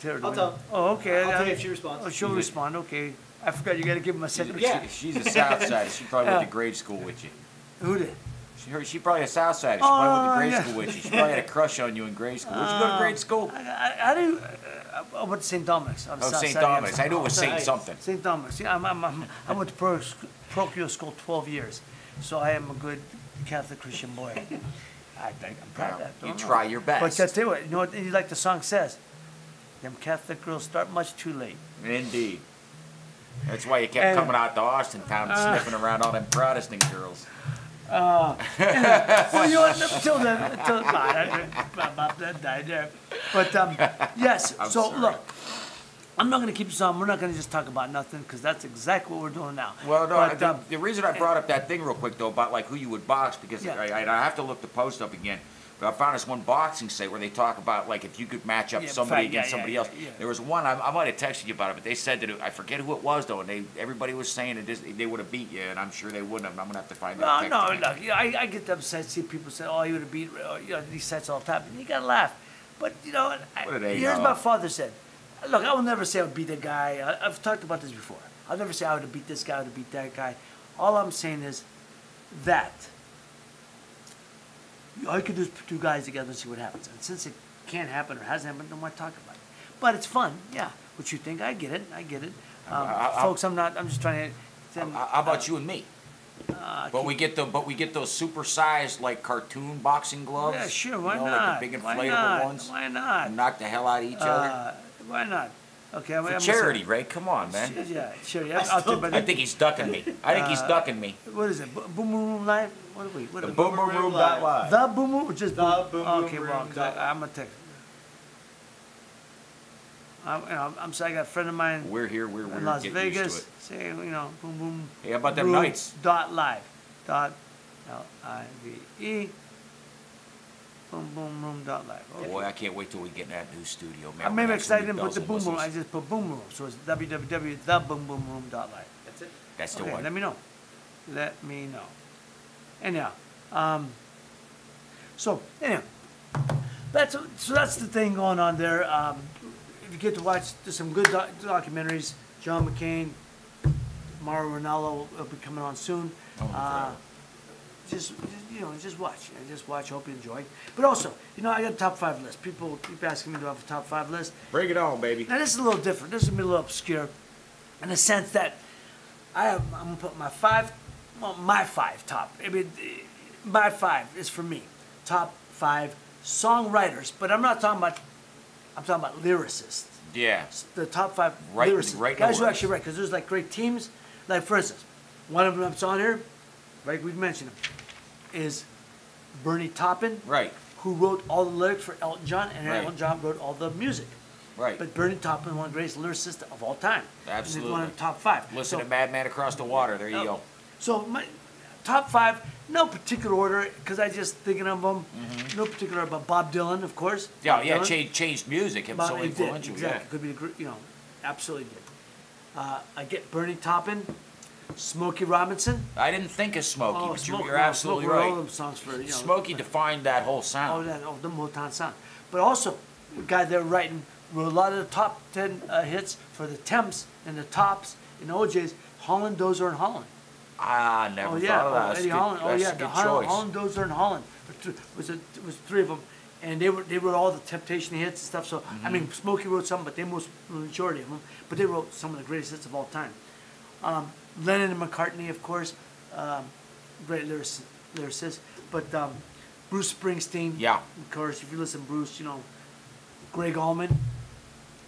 Speaker 1: Tara,
Speaker 3: I'll tell.
Speaker 1: Oh, okay.
Speaker 3: I'll tell you if she responds.
Speaker 1: Oh, she'll respond. Okay. I forgot you got to give him a second.
Speaker 3: Yeah.
Speaker 2: She's a South Sider. She probably went to grade school with you.
Speaker 1: Who did?
Speaker 2: She probably a South Sider. She probably went to grade
Speaker 1: yeah.
Speaker 2: school with you. She probably had a crush on you in grade school. Where'd you go to grade school?
Speaker 1: I went to St. Dominic's. On the south
Speaker 2: St.
Speaker 1: side.
Speaker 2: Dominic. I knew it was St.
Speaker 3: Nice.
Speaker 2: something.
Speaker 1: St. Dominic's. Yeah, I went to parochial school 12 years, so I am a good Catholic Christian boy. I think I'm proud of that.
Speaker 2: You
Speaker 1: Don't know.
Speaker 2: try your best.
Speaker 1: But I tell you what, you know what? Like the song says, them Catholic girls start much too late.
Speaker 2: Indeed. That's why you kept coming out to Austin town and sniffing around all them Protestant girls.
Speaker 1: Well, you know what? Until that died there. But yes.
Speaker 2: I'm
Speaker 1: So
Speaker 2: sorry.
Speaker 1: look, I'm not going to keep this on. We're not going to just talk about nothing because that's exactly what we're doing now.
Speaker 2: Well, no,
Speaker 1: But,
Speaker 2: the reason I brought up that thing real quick, though, about like who you would box, because
Speaker 1: Yeah.
Speaker 2: I have to look the post up again, but I found this one boxing site where they talk about, like, if you could match up
Speaker 1: Yeah,
Speaker 2: somebody
Speaker 1: fight,
Speaker 2: against
Speaker 1: yeah,
Speaker 2: somebody
Speaker 1: yeah,
Speaker 2: else.
Speaker 1: yeah.
Speaker 2: There was one, I might have texted you about it, but they said that, I forget who it was, though, and everybody was saying that they would have beat you, and I'm sure they wouldn't have, and I'm going to have to find out.
Speaker 1: No, look, I get upset. See people say, "Oh, you would have beat these sets all the time," and you gotta laugh. But you know,
Speaker 2: What do they
Speaker 1: here's
Speaker 2: know?
Speaker 1: my father said. Look, I will never say I would beat a guy. I've talked about this before. I'll never say I would have beat this guy, I would have beat that guy. All I'm saying is that all you could do is put two guys together and see what happens. And since it can't happen or hasn't happened, don't want to talk about it. But it's fun, yeah. What you think, I get it. Folks, I'm just trying to.
Speaker 2: How about you and me? But we get those supersized, like, cartoon boxing gloves.
Speaker 1: Yeah, sure. Why not?
Speaker 2: Like the big
Speaker 1: Why
Speaker 2: inflatable
Speaker 1: not?
Speaker 2: ones.
Speaker 1: Why not?
Speaker 2: And knock the hell out of each other.
Speaker 1: Why not? Okay,
Speaker 2: For charity, Ray. Come on, man.
Speaker 1: Yeah, charity.
Speaker 2: I think he's ducking me. I think he's ducking me.
Speaker 1: What is it? Boom Boom Room Live? What are we? What
Speaker 2: The
Speaker 1: are we?
Speaker 2: Boom Boom Room Live.
Speaker 1: The Boom Boom or just
Speaker 3: The Boom Boom
Speaker 1: Okay,
Speaker 3: Room
Speaker 1: well, 'cause I'm gonna text. I'm sorry. I got a friend of mine
Speaker 2: We're here. We're
Speaker 1: in Las
Speaker 2: getting used
Speaker 1: Vegas
Speaker 2: to it.
Speaker 1: saying, Boom Boom.
Speaker 2: Hey, how about them
Speaker 1: Room
Speaker 2: nights?
Speaker 1: Dot live. Dot Live. boomboomroom.live. Okay.
Speaker 2: Boy, I can't wait till we get in that new studio, man.
Speaker 1: Maybe
Speaker 2: We're
Speaker 1: because I
Speaker 2: gonna have
Speaker 1: didn't put the
Speaker 2: some
Speaker 1: boom
Speaker 2: bells
Speaker 1: boom.
Speaker 2: and
Speaker 1: I
Speaker 2: whistles.
Speaker 1: just put boom room. So it's www.theboomboomroom.live.
Speaker 3: That's it.
Speaker 2: That's the
Speaker 1: Okay,
Speaker 2: one.
Speaker 1: let me know. Let me know. Anyhow, so that's the thing going on there. If you get to watch, there's some good documentaries. John McCain, Mauro Ranallo will be coming on soon.
Speaker 2: Oh,
Speaker 1: Just watch. Just watch. Hope you enjoy. But also, I got a top 5 list. People keep asking me to have a top 5 list.
Speaker 2: Bring it on, baby.
Speaker 1: Now this is a little different. This is gonna be a little obscure, in the sense that I'm gonna put my 5 top. I mean, my 5 is for me. Top 5 songwriters, but I'm talking about lyricists.
Speaker 2: Yeah.
Speaker 1: The top 5
Speaker 2: Right-
Speaker 1: lyricists,
Speaker 2: right
Speaker 1: guys who
Speaker 2: words.
Speaker 1: actually write, because there's like great teams. Like for instance, one of them that's on here, right? We've mentioned him, is Bernie Taupin,
Speaker 2: Right.
Speaker 1: who wrote all the lyrics for Elton John, and
Speaker 2: Right.
Speaker 1: Elton John wrote all the music.
Speaker 2: Right.
Speaker 1: But Bernie Taupin, one of the greatest lyricists of all time.
Speaker 2: Absolutely.
Speaker 1: He's one of the top 5.
Speaker 2: Listen
Speaker 1: So-
Speaker 2: to Madman Across the Water. There you go.
Speaker 1: So my top 5, no particular order, because I just thinking of them. No particular, but Bob Dylan, of course.
Speaker 2: Mm-hmm. Yeah,
Speaker 1: Bob
Speaker 2: yeah.
Speaker 1: Dylan.
Speaker 2: changed music. It was so
Speaker 1: He did,
Speaker 2: influential.
Speaker 1: exactly. Could be the absolutely did. I get Bernie Taupin, Smokey Robinson.
Speaker 2: Yeah. I didn't think of Smokey, but
Speaker 1: Smokey,
Speaker 2: you're absolutely
Speaker 1: Smokey wrote all
Speaker 2: right.
Speaker 1: them songs for
Speaker 2: Smokey defined that whole sound.
Speaker 1: the Motown sound. But also, the guy they're writing wrote a lot of the top 10 hits for the Temps and the Tops and the OJs. Holland, Dozer, and Holland.
Speaker 2: Ah, never thought of that. That's
Speaker 1: Eddie
Speaker 2: good,
Speaker 1: Holland.
Speaker 2: that's
Speaker 1: The
Speaker 2: a good
Speaker 1: Holland,
Speaker 2: choice.
Speaker 1: Holland, Dozer, and Holland. Was 3 of them, and they wrote all the Temptation hits and stuff. So I mean, Smokey wrote some, but the majority of them. But they wrote some of the greatest hits of all time. Lennon and McCartney, of course, great lyricists. But Bruce Springsteen,
Speaker 2: Yeah.
Speaker 1: of course. If you listen to Bruce, Greg Allman.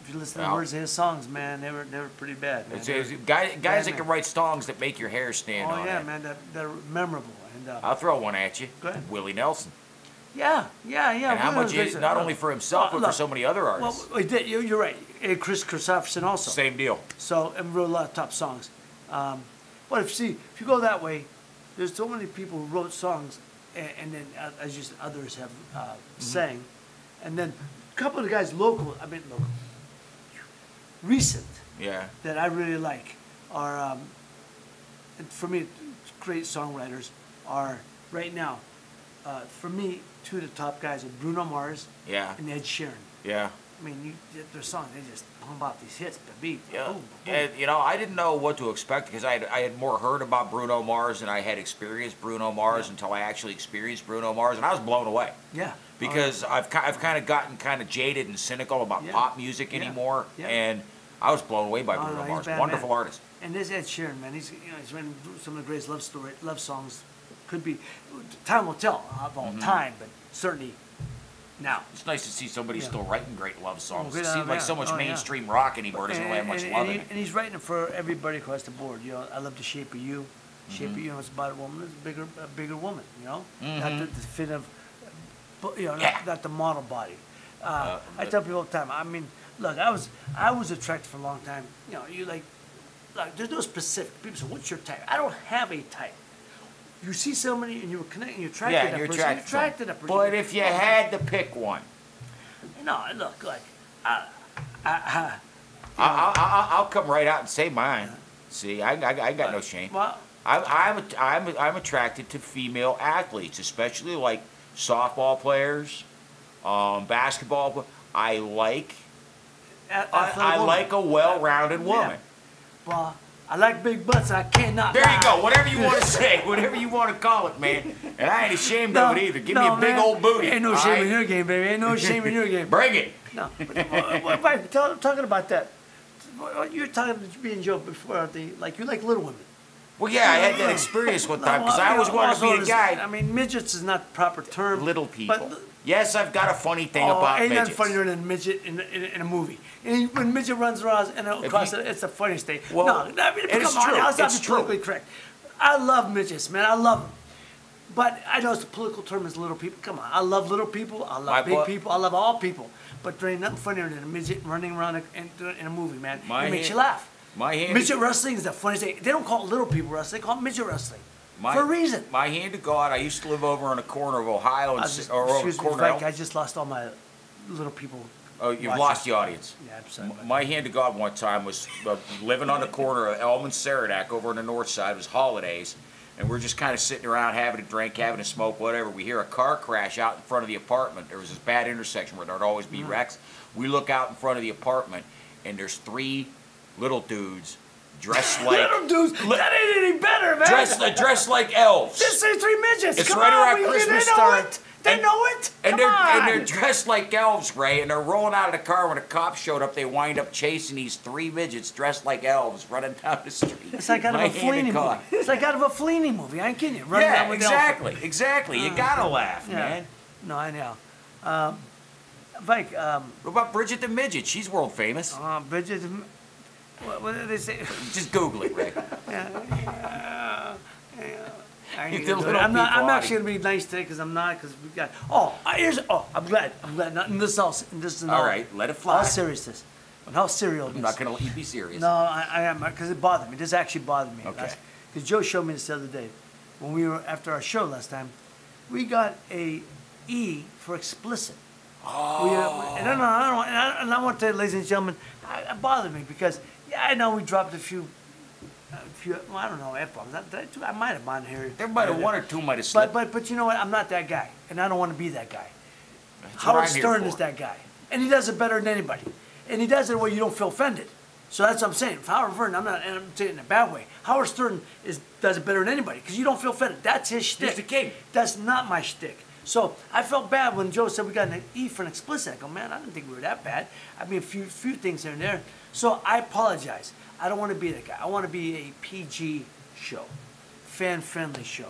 Speaker 1: If you listen to the
Speaker 2: Yeah.
Speaker 1: words of his songs, man, they were pretty bad. Man.
Speaker 2: It's guys that
Speaker 1: man.
Speaker 2: can write songs that make your hair stand
Speaker 1: Oh
Speaker 2: on
Speaker 1: yeah,
Speaker 2: end.
Speaker 1: man, they're memorable. And
Speaker 2: I'll throw one at you.
Speaker 1: Go ahead.
Speaker 2: Willie Nelson.
Speaker 1: yeah.
Speaker 2: And how
Speaker 1: Willie
Speaker 2: much
Speaker 1: was
Speaker 2: is not only for himself, but for so many other artists.
Speaker 1: Well, he did. You're right. And Chris Christopherson also.
Speaker 2: Same deal.
Speaker 1: So, and wrote a lot of top songs. But if you go that way, there's so many people who wrote songs, and then as you said, others have sang, and then a couple of the guys recent
Speaker 2: Yeah.
Speaker 1: that I really like are, and for me, great songwriters are right now. For me, 2 of the top guys are Bruno Mars
Speaker 2: Yeah.
Speaker 1: and Ed Sheeran.
Speaker 2: Yeah.
Speaker 1: I mean, their songs, they just pump out these hits, the beat,
Speaker 2: Yeah.
Speaker 1: boom, boom.
Speaker 2: And, I didn't know what to expect because I had more heard about Bruno Mars than I had experienced Bruno Mars until I actually experienced Bruno Mars, and I was blown away.
Speaker 1: Yeah.
Speaker 2: Because I've kind of gotten kind of jaded and cynical about
Speaker 1: Yeah.
Speaker 2: pop music
Speaker 1: Yeah.
Speaker 2: anymore,
Speaker 1: Yeah.
Speaker 2: and I was blown away by
Speaker 1: Oh,
Speaker 2: Bruno
Speaker 1: no, he's
Speaker 2: Mars.
Speaker 1: bad,
Speaker 2: Wonderful
Speaker 1: man.
Speaker 2: artist.
Speaker 1: And this Ed Sheeran, man, he's written some of the greatest love songs. Could be, time will tell of all time, but certainly now.
Speaker 2: It's nice to see somebody
Speaker 1: Yeah.
Speaker 2: still writing great love songs.
Speaker 1: Oh,
Speaker 2: It
Speaker 1: good,
Speaker 2: seems like
Speaker 1: yeah.
Speaker 2: so much
Speaker 1: Oh, yeah.
Speaker 2: mainstream rock anymore doesn't really have much love in it.
Speaker 1: And he's writing it for everybody across the board. I love The Shape of You. Shape of You, it's about a woman, it's a bigger woman. Not the fit of,
Speaker 2: Yeah.
Speaker 1: not the model body. I tell people all the time. I mean, look, I was attracted for a long time. You like, there's no specific. People say, "What's your type?" I don't have a type. You see somebody and you're connecting, you're attracted to that
Speaker 2: you're
Speaker 1: person.
Speaker 2: attracted.
Speaker 1: You're attracted to that person.
Speaker 2: But if you had to pick one,
Speaker 1: No, look, like,
Speaker 2: I'll come right out and say mine. See, I got no shame.
Speaker 1: well,
Speaker 2: I'm attracted to female athletes, especially like softball players, basketball. I like I like a well-rounded woman.
Speaker 1: Well, I like big butts. I cannot.
Speaker 2: There you
Speaker 1: lie.
Speaker 2: go. Whatever you want to say, whatever you want to call it, man. And I ain't ashamed of it either. Give me a big
Speaker 1: man.
Speaker 2: old booty.
Speaker 1: Ain't no
Speaker 2: all
Speaker 1: shame
Speaker 2: right?
Speaker 1: in your game, baby. Ain't no shame in your game.
Speaker 2: Bring it.
Speaker 1: No. Talking about that. You're talking to me and Joe before, like you like little women.
Speaker 2: Well, yeah, I had that experience one time because I always wanted to be a guy.
Speaker 1: I mean, midgets is not the proper term.
Speaker 2: Little people.
Speaker 1: But,
Speaker 2: Yes, I've got a funny thing about
Speaker 1: ain't
Speaker 2: midgets.
Speaker 1: nothing funnier than a midget in a movie. And when midget runs around and across
Speaker 2: you-
Speaker 1: it's the funniest thing.
Speaker 2: Well,
Speaker 1: no, I mean,
Speaker 2: it's
Speaker 1: come on,
Speaker 2: true.
Speaker 1: now, let's not
Speaker 2: It's
Speaker 1: be
Speaker 2: true.
Speaker 1: politically correct. I love midgets, man. I love them. But I know the political term is little people. Come on, I love little people. I love
Speaker 2: My
Speaker 1: big
Speaker 2: boy-
Speaker 1: people. I love all people. But there ain't nothing funnier than a midget running around in a movie, man.
Speaker 2: My
Speaker 1: It makes
Speaker 2: hand-
Speaker 1: you laugh.
Speaker 2: My hand.
Speaker 1: Midget wrestling is the funniest thing. They don't call it little people wrestling. They call it midget wrestling. for a reason.
Speaker 2: My hand to God, I used to live over on the corner of Ohio and
Speaker 1: Excuse me,
Speaker 2: Cornell.
Speaker 1: I just lost all my little people.
Speaker 2: Oh, you've
Speaker 1: watching.
Speaker 2: lost the audience.
Speaker 1: Yeah, I'm sorry.
Speaker 2: My hand to God one time was living on the corner of Elm and Saranac over on the north side. It was holidays, and we're just kind of sitting around having a drink, having a smoke, whatever. We hear a car crash out in front of the apartment. There was this bad intersection where there'd always be wrecks. We look out in front of the apartment, and there's 3 little dudes dressed like
Speaker 1: Little dudes, that ain't any better, man.
Speaker 2: dressed like elves.
Speaker 1: This is 3 midgets.
Speaker 2: It's
Speaker 1: Come
Speaker 2: right
Speaker 1: on,
Speaker 2: around Christmas
Speaker 1: they know
Speaker 2: time.
Speaker 1: it. They know it.
Speaker 2: And
Speaker 1: Come on.
Speaker 2: they're dressed like elves, Ray, and they're rolling out of the car. When the cops showed up, they wind up chasing these 3 midgets dressed like elves running down the street.
Speaker 1: It's like out of
Speaker 2: My
Speaker 1: a
Speaker 2: hand
Speaker 1: Fellini
Speaker 2: to God.
Speaker 1: movie. It's like out of a Fellini movie. I ain't kidding you. Running
Speaker 2: Yeah,
Speaker 1: out with Alfred.
Speaker 2: exactly. You gotta laugh,
Speaker 1: Yeah.
Speaker 2: man.
Speaker 1: No, I know. Mike,
Speaker 2: What about Bridget the Midget? She's world famous.
Speaker 1: Bridget, what did they say?
Speaker 2: Just Google it, Ray.
Speaker 1: I
Speaker 2: The
Speaker 1: ain't gonna do it.
Speaker 2: little
Speaker 1: I'm not.
Speaker 2: people
Speaker 1: I'm
Speaker 2: out
Speaker 1: actually gonna be nice today because I'm not. Because we got. I'm glad. Not in this house. In this.
Speaker 2: All right, let it fly.
Speaker 1: All seriousness. And how serial
Speaker 2: I'm not gonna let you be serious.
Speaker 1: No, I am because it bothered me. This actually bothered me.
Speaker 2: Okay.
Speaker 1: Because Joe showed me this the other day when we were after our show last time. We got a E for explicit.
Speaker 2: Oh.
Speaker 1: And I want to tell you, ladies and gentlemen, it bothered me because I know we dropped a few. Well, I don't know, F-bombs. I might have on here.
Speaker 2: There might have 1 or 2 might have slipped.
Speaker 1: But you know what? I'm not that guy, and I don't want to be that guy.
Speaker 2: That's what
Speaker 1: Howard
Speaker 2: I'm here
Speaker 1: Stern
Speaker 2: for.
Speaker 1: is that guy, and he does it better than anybody, and he does it where you don't feel offended. So that's what I'm saying. For Howard Stern, and I'm saying it in a bad way. Howard Stern does it better than anybody because you don't feel offended. That's his shtick.
Speaker 2: He's the king.
Speaker 1: That's not my shtick. So I felt bad when Joe said we got an E for an explicit. I go, man, I didn't think we were that bad. I mean, a few things here and there. So I apologize. I don't want to be that guy. I want to be a PG show, fan-friendly show,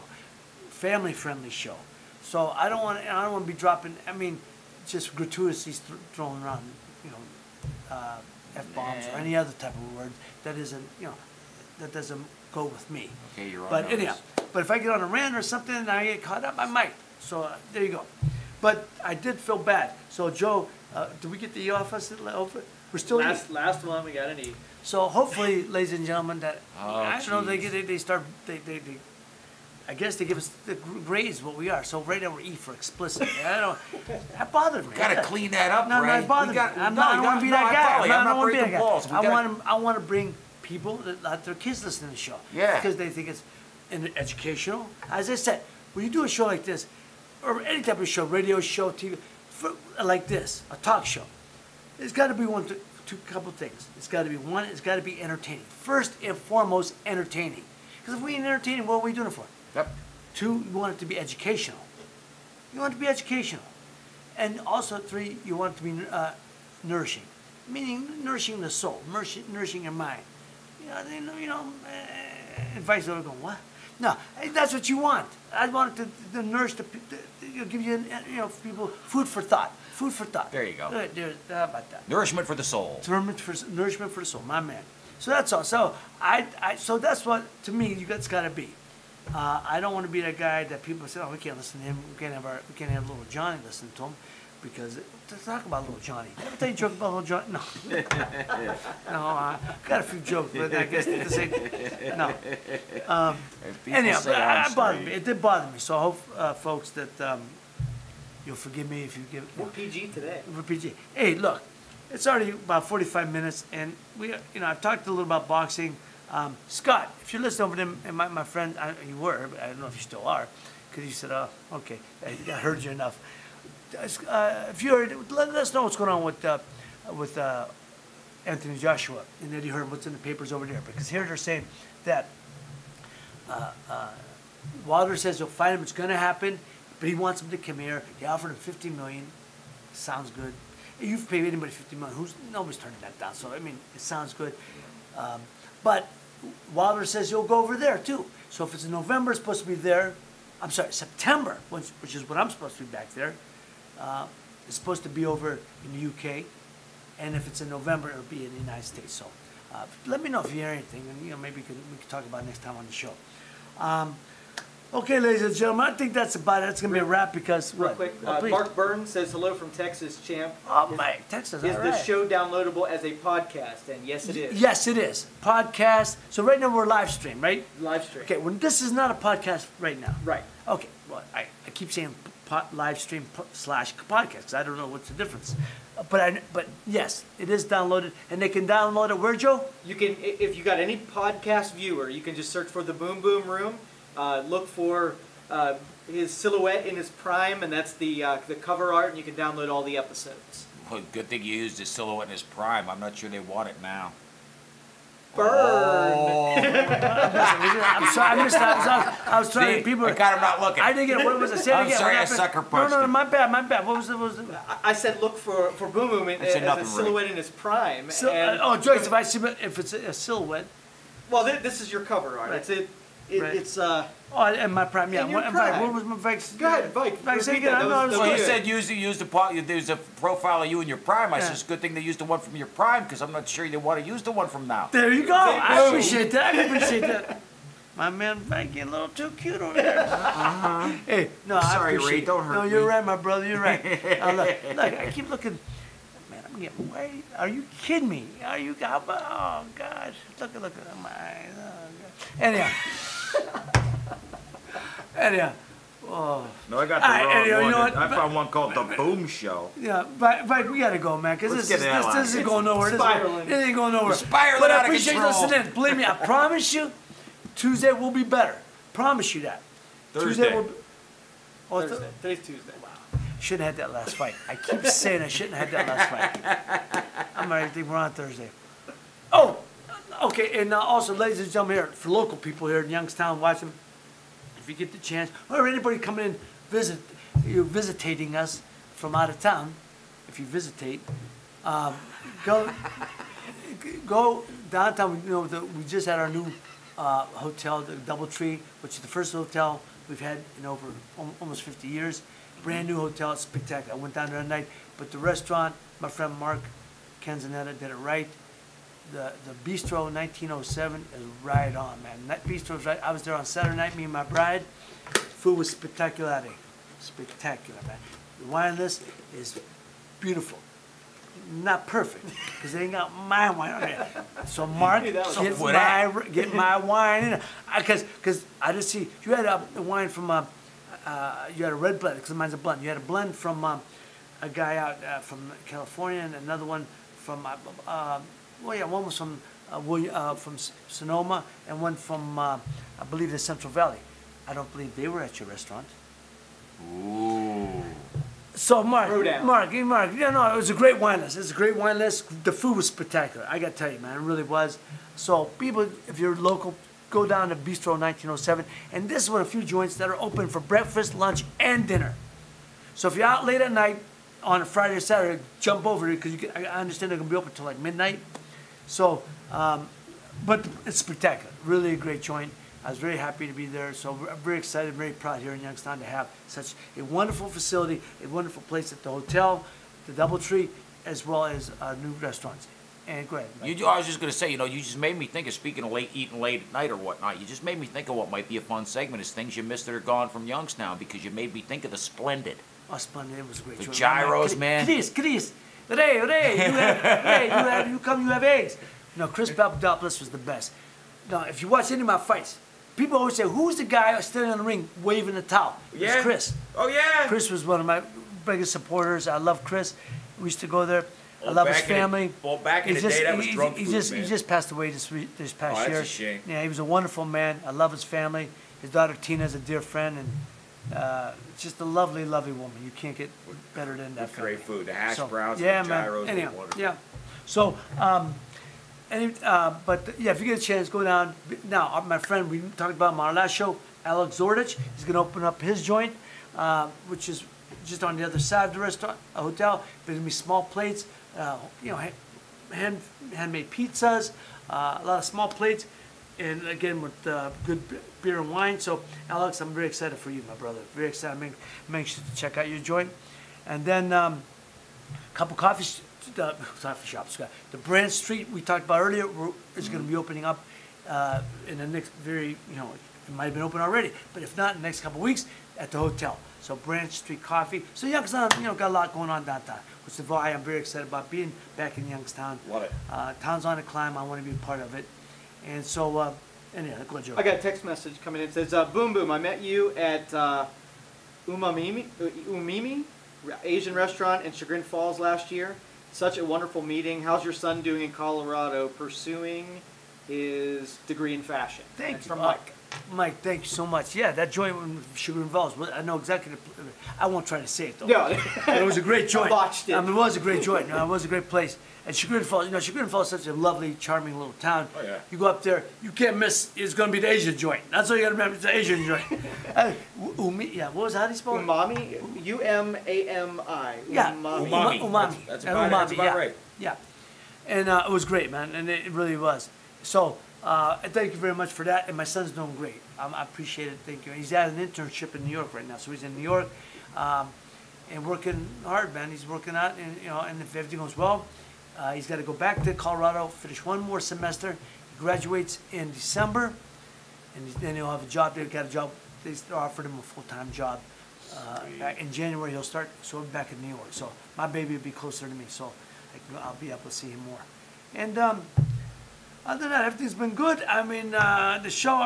Speaker 1: family-friendly show. So I don't want to be dropping. I mean, just gratuitously throwing around, F-bombs or any other type of word that isn't, that doesn't go with me.
Speaker 2: Okay, you're on
Speaker 1: But
Speaker 2: notice.
Speaker 1: anyhow, but if I get on a rant or something and I get caught up, I might. So there you go. But I did feel bad. So Joe, did we get the E off us? We're still E.
Speaker 3: Last one we got an E.
Speaker 1: So hopefully, ladies and gentlemen, that
Speaker 2: Oh,
Speaker 1: I don't know,
Speaker 2: jeez.
Speaker 1: they start I guess they give us the grades what we are. So right now we're E for explicit. That bothered me.
Speaker 2: Gotta clean that up,
Speaker 1: No,
Speaker 2: Ray.
Speaker 1: it bothered me. I don't want to be that guy. I don't want to be that guy. I want to bring people that let their kids listen to the show.
Speaker 2: Yeah.
Speaker 1: Because they think it's educational. As I said, when you do a show like this, or any type of show, radio show, TV, like this, a talk show, there's got to be two couple things. It's got to be one. It's got to be entertaining. First and foremost, entertaining. Because if we ain't entertaining, what are we doing it for?
Speaker 2: Yep.
Speaker 1: 2, you want it to be educational. You want it to be educational. And also 3, you want it to be nourishing. Meaning nourishing the soul, nourishing your mind. And vice versa. What? No, that's what you want. I want it to nourish give you, people food for thought. Food for thought.
Speaker 2: There you go.
Speaker 1: How about that?
Speaker 2: Nourishment for the soul.
Speaker 1: Nourishment for the soul, my man. So that's all. So so that's what to me it's got to be. I don't want to be that guy that people say, oh, we can't listen to him. We can't have little Johnny listen to him, because let's talk about little Johnny. Did I ever tell you a joke about little Johnny? No. No, I got a few jokes, but I guess this ain't. No. Anyhow, it did bother me. So I hope, folks, that you'll forgive me if you give.
Speaker 3: We're PG today.
Speaker 1: We're PG. Hey, look, it's already about 45 minutes, and I've talked a little about boxing. Scott, if you're listening over them, and my friend, you were, but I don't know if you still are, because you said, oh, okay, I heard you enough. If you heard, let us know what's going on with Anthony Joshua, and that you heard what's in the papers over there, because here they're saying that Wilder says he'll fight him, it's going to happen, but he wants him to come here. They offered him $50 million. Sounds good. You've paid anybody $50 million. Nobody's turning that down. So I mean, it sounds good. But Wilder says he'll go over there too. So if it's in November, it's supposed to be there. I'm sorry, September, which is when I'm supposed to be back there. It's supposed to be over in the UK, and if it's in November, it'll be in the United States. So let me know if you hear anything, and maybe we can talk about it next time on the show. Okay, ladies and gentlemen, I think that's about it. It's gonna be a wrap because
Speaker 3: Real
Speaker 1: what?
Speaker 3: quick,
Speaker 1: Oh, please.
Speaker 3: Mark Burns says hello from Texas, champ.
Speaker 1: Oh, my Texas,
Speaker 3: Is
Speaker 1: all
Speaker 3: the
Speaker 1: right.
Speaker 3: show downloadable as a podcast? And yes, it is.
Speaker 1: Yes, it is. Podcast. So right now we're live stream, right?
Speaker 3: Live stream.
Speaker 1: Okay, when this is not a podcast right now.
Speaker 3: Right.
Speaker 1: Okay, well, I keep saying live stream slash podcast because I don't know what's the difference. But yes, it is downloaded, and they can download it where, Joe?
Speaker 3: You can, if you got any podcast viewer, you can just search for the Boom Boom Room, look for his silhouette in his prime, and that's the cover art, and you can download all the episodes.
Speaker 2: Well, good thing you used his silhouette in his prime. I'm not sure they want it now.
Speaker 3: Burn.
Speaker 1: I'm sorry, I missed that. I was trying
Speaker 2: See,
Speaker 1: to people.
Speaker 2: I got him not looking.
Speaker 1: I didn't get it. What was it? Say it
Speaker 2: I'm
Speaker 1: again.
Speaker 2: sorry,
Speaker 1: What
Speaker 2: I
Speaker 1: happened?
Speaker 2: sucker
Speaker 1: No,
Speaker 2: punched
Speaker 1: no,
Speaker 2: him.
Speaker 1: my bad. What was it?
Speaker 3: I said look for Boom Boom
Speaker 2: I said
Speaker 3: as a
Speaker 2: nothing, Ray.
Speaker 3: silhouette in his prime. and
Speaker 1: Oh, Joyce, if it's a silhouette.
Speaker 3: well, this is your cover art.
Speaker 1: Right.
Speaker 3: It's
Speaker 1: Right. Oh, and my prime, yeah.
Speaker 3: In your
Speaker 1: What
Speaker 3: prime.
Speaker 1: was my Vikes?
Speaker 3: Go ahead, Vike.
Speaker 1: Vikes, say
Speaker 3: repeat
Speaker 1: again.
Speaker 3: that.
Speaker 1: I know I was
Speaker 2: Well, you
Speaker 3: good.
Speaker 2: said use a profile of you in your prime. I
Speaker 1: Yeah.
Speaker 2: said it's a good thing they used the one from your prime because I'm not sure they want to use the one from now.
Speaker 1: There you go. I
Speaker 3: Boom.
Speaker 1: appreciate that. I appreciate that. My man Vike getting a little too cute over there. Hey, no, I
Speaker 2: Sorry,
Speaker 1: appreciate
Speaker 2: Ray,
Speaker 1: it.
Speaker 2: don't hurt
Speaker 1: No, you're
Speaker 2: me.
Speaker 1: right, my brother. You're right. Look, I keep looking. Man, I'm getting way. Are you kidding me? Are you? Oh gosh, look at my eyes. Oh, God. Anyhow. Oh.
Speaker 2: No, I got
Speaker 1: the wrong
Speaker 2: one.
Speaker 1: you know what?
Speaker 2: I found one called The Boom Show.
Speaker 1: Yeah, Vike, we gotta go, man, because
Speaker 2: Let's
Speaker 1: this
Speaker 2: get the hell out of
Speaker 1: isn't
Speaker 2: here.
Speaker 1: going nowhere.
Speaker 3: Spiraling.
Speaker 1: This ain't going nowhere.
Speaker 2: spiraling
Speaker 1: but
Speaker 2: out
Speaker 1: I
Speaker 2: of
Speaker 1: appreciate you
Speaker 2: control.
Speaker 1: listening. Believe me, I promise you, Tuesday will be better. Promise you that.
Speaker 2: Thursday.
Speaker 1: Tuesday will be. Oh,
Speaker 3: Thursday. Today's Tuesday.
Speaker 1: shouldn't have had that last fight. I keep saying I shouldn't have had that last fight. I'm already think we're on Thursday. Oh, okay, and also, ladies and gentlemen, here for local people here in Youngstown watching, if you get the chance, or anybody coming in you're visitating us from out of town, if you visitate, go downtown. You know, we just had our new hotel, the DoubleTree, which is the first hotel we've had in over almost 50 years. Brand new hotel, it's spectacular. I went down there at night, but the restaurant, my friend Mark Canzanetta did it right. The Bistro 1907 is right on, man. That Bistro's right. I was there on Saturday night, me and my bride. Food was spectacular. Spectacular, man. The wine list is beautiful. Not perfect, because they ain't got my wine on there. So Mark,
Speaker 3: Hey, that was
Speaker 1: get my wine in. Because I just see, you had a wine from, you had a red blend, because mine's a blend. You had a blend from a guy out from California, and another one from, one was from Sonoma, and one from, I believe, the Central Valley. I don't believe they were at your restaurant.
Speaker 2: Ooh.
Speaker 1: So Mark,
Speaker 3: Throwdown.
Speaker 1: yeah, no, it was a great wine list. It was a great wine list. The food was spectacular. I got to tell you, man, it really was. So people, if you're local, go down to Bistro 1907, and this is one of a few joints that are open for breakfast, lunch, and dinner. So if you're out late at night on a Friday or Saturday, jump over here because I understand they're gonna be open till like midnight. So, but it's spectacular. Really a great joint. I was very happy to be there, so I'm very excited, very proud here in Youngstown to have such a wonderful facility, a wonderful place at the hotel, the DoubleTree, as well as new restaurants. And go ahead. Mike.
Speaker 2: I was just going to say, you just made me think of, speaking of eating late at night or whatnot, you just made me think of what might be a fun segment is things you missed that are gone from Youngstown because you made me think of the Splendid.
Speaker 1: Oh, Splendid, it was a great
Speaker 2: The
Speaker 1: joint.
Speaker 2: gyros, man.
Speaker 1: Chris, you have eggs. No, Chris Papadopoulos was the best. Now, if you watch any of my fights, people always say, who's the guy standing on the ring waving the towel? It's Chris.
Speaker 2: Oh, yeah.
Speaker 1: Chris was one of my biggest supporters. I love Chris. We used to go there. I love his family.
Speaker 2: Back in the day, that was drunk
Speaker 1: he
Speaker 2: food,
Speaker 1: just,
Speaker 2: man.
Speaker 1: He just passed away this past
Speaker 2: Oh,
Speaker 1: year.
Speaker 2: that's a shame.
Speaker 1: Yeah, he was a wonderful man. I love his family. His daughter Tina is a dear friend, and just a lovely, lovely woman. You can't get better than that.
Speaker 2: Great food. The hash
Speaker 1: So,
Speaker 2: browns,
Speaker 1: yeah,
Speaker 2: the
Speaker 1: man.
Speaker 2: gyros,
Speaker 1: Anyhow,
Speaker 2: were wonderful.
Speaker 1: yeah. So, but yeah, if you get a chance, go down. Now, my friend, we talked about him on our last show, Alex Zordich. He's going to open up his joint, which is just on the other side of the restaurant, a hotel. There's going to be small plates, handmade pizzas, a lot of small plates, and again with good beer and wine. So, Alex, I'm very excited for you, my brother. Very excited. Make sure to check out your joint, and then a couple coffee shops. The Brand Street we talked about earlier is going to be opening up in the next it might have been open already, but if not, in the next couple of weeks at the hotel. So Branch Street Coffee. So Youngstown, got a lot going on downtown, which is why I'm very excited about being back in Youngstown.
Speaker 2: Love it.
Speaker 1: Town's on a climb. I want to be a part of it. And so, anyway, go ahead, Joe.
Speaker 3: I got a text message coming in. It says, Boom Boom, I met you at Umimi Asian restaurant in Chagrin Falls last year. Such a wonderful meeting. How's your son doing in Colorado pursuing his degree in fashion?
Speaker 1: Thank
Speaker 3: That's
Speaker 1: you.
Speaker 3: from Mike.
Speaker 1: Mike, thank you so much. Yeah, that joint with Chagrin Falls, I know exactly. I won't try to say it, though.
Speaker 3: No.
Speaker 1: But it was a great joint.
Speaker 3: Botched it.
Speaker 1: It was a great joint. It was a great place. And Chagrin Falls, Chagrin Falls is such a lovely, charming little town.
Speaker 2: Oh, yeah.
Speaker 1: You go up there, you can't miss, it's going to be the Asian joint. That's all you got to remember, it's the Asian joint. How do you spell it?
Speaker 3: Umami? U-M-A-M-I.
Speaker 1: Yeah.
Speaker 3: Umami.
Speaker 1: Umami.
Speaker 2: That's
Speaker 1: And
Speaker 2: about it. That's
Speaker 1: umami,
Speaker 2: about
Speaker 1: yeah.
Speaker 2: right.
Speaker 1: Yeah. And it was great, man. And it really was. So, thank you very much for that. And my son's doing great. I appreciate it. Thank you. He's at an internship in New York right now. So he's in New York and working hard, man. He's working out. And if everything goes well, he's got to go back to Colorado, finish one more semester. He graduates in December. And then he'll have a job. They've got a job. They offered him a full-time job. In January, he'll start back in New York. So my baby will be closer to me. So I'll be able to see him more. And other than that, everything's been good. I mean, the show,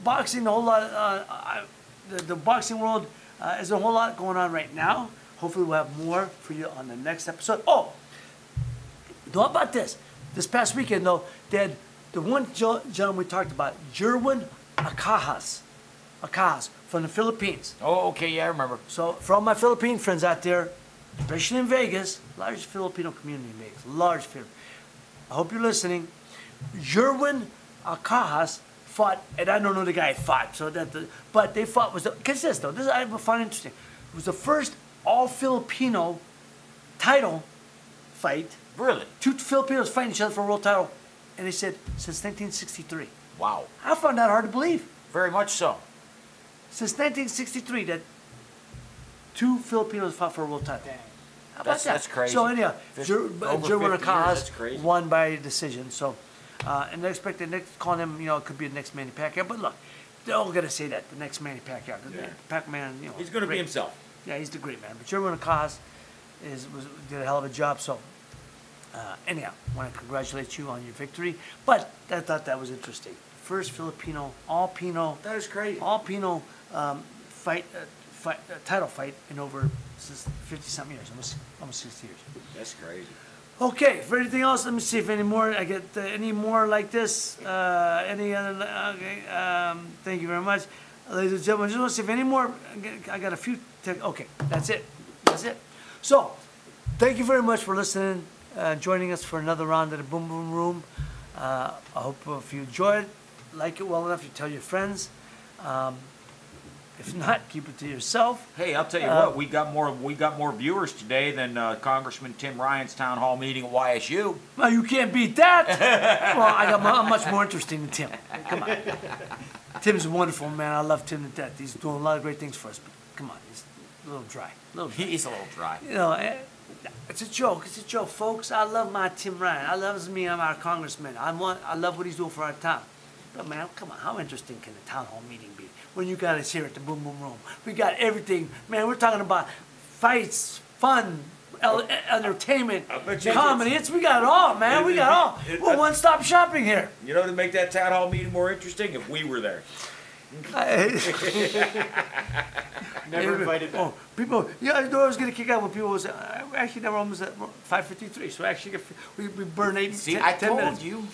Speaker 1: boxing, a whole lot, the boxing world, there's a whole lot going on right now. Hopefully we'll have more for you on the next episode. Oh, how about this? This past weekend, though, they had the one gentleman we talked about, Jerwin Acajas from the Philippines.
Speaker 2: Oh, okay, yeah, I remember.
Speaker 1: So for all my Philippine friends out there, especially in Vegas, large Filipino community in Vegas, large Filipino. I hope you're listening. Jerwin Acajas fought, and I don't know the guy fought, but they fought this I find interesting. It was the first all-Filipino title fight.
Speaker 2: Really?
Speaker 1: Two Filipinos fighting each other for a world title, and they said since 1963.
Speaker 2: Wow.
Speaker 1: I found that hard to believe.
Speaker 2: Very much so.
Speaker 1: Since 1963, that two Filipinos fought for a world title.
Speaker 3: Dang.
Speaker 1: How about that?
Speaker 2: That's crazy.
Speaker 1: So anyhow,
Speaker 2: Over 50
Speaker 1: Jerwin
Speaker 2: years, that's
Speaker 1: Acajas
Speaker 2: crazy.
Speaker 1: won by decision. So, and they expect the next calling him, it could be the next Manny Pacquiao. But look, they're all gonna say that the next Manny Pacquiao.
Speaker 2: Yeah.
Speaker 1: Pac-Man,
Speaker 2: He's going to be
Speaker 1: great.
Speaker 2: himself.
Speaker 1: Yeah, he's the great man. But Jerwin Acajas did a hell of a job. So, anyhow, I want to congratulate you on your victory. But I thought that was interesting. First Filipino, all-Pino.
Speaker 2: That is crazy.
Speaker 1: All-Pino title fight in over 50-something years, almost 60 years.
Speaker 2: That's crazy.
Speaker 1: Okay, for anything else, let me see if any more, I get any more like this, any other, okay, thank you very much. Ladies and gentlemen, just want to see if any more, I got a few, okay, that's it. So, thank you very much for listening, joining us for another round of the Boom Boom Room. I hope if you enjoyed, like it well enough, you tell your friends. If not, keep it to yourself.
Speaker 2: Hey, I'll tell you what, we got more viewers today than Congressman Tim Ryan's town hall meeting at YSU.
Speaker 1: Well, you can't beat that. Well, I'm much more interesting than Tim. Come on. Tim's a wonderful man. I love Tim to death. He's doing a lot of great things for us. But come on, he's a little dry.
Speaker 2: He's a little dry.
Speaker 1: It's a joke. It's a joke, folks. I love my Tim Ryan. I love me. I'm our congressman. I love what he's doing for our town. But man, come on, how interesting can a town hall meeting be when you got us here at the Boom Boom Room? We got everything, man. We're talking about fights, fun, entertainment, comedy. We got it all, man. We got it all. We're one-stop shopping here.
Speaker 2: You know, to make that town hall meeting more interesting, if we were there.
Speaker 3: Never invited back.
Speaker 1: Oh, people, I know I was going to kick out when people was actually they were almost at 5:53. So actually, we burn 10 minutes.
Speaker 2: See, I told you.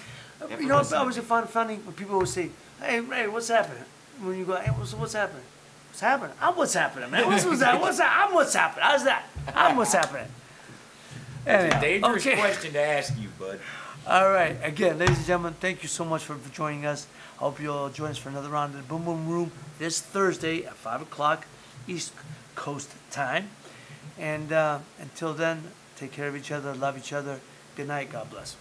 Speaker 1: You know, I was funny when people would say, "Hey, Ray, what's happening?" When you go, "Hey, what's happening?" What's happening? I'm what's happening, man. What's that? I'm what's happening. How's that? I'm what's happening.
Speaker 2: It's a dangerous question to ask you, bud.
Speaker 1: All right. Again, ladies and gentlemen, thank you so much for joining us. I hope you'll join us for another round of the Boom Boom Room this Thursday at 5 o'clock East Coast time. And until then, take care of each other, love each other. Good night. God bless.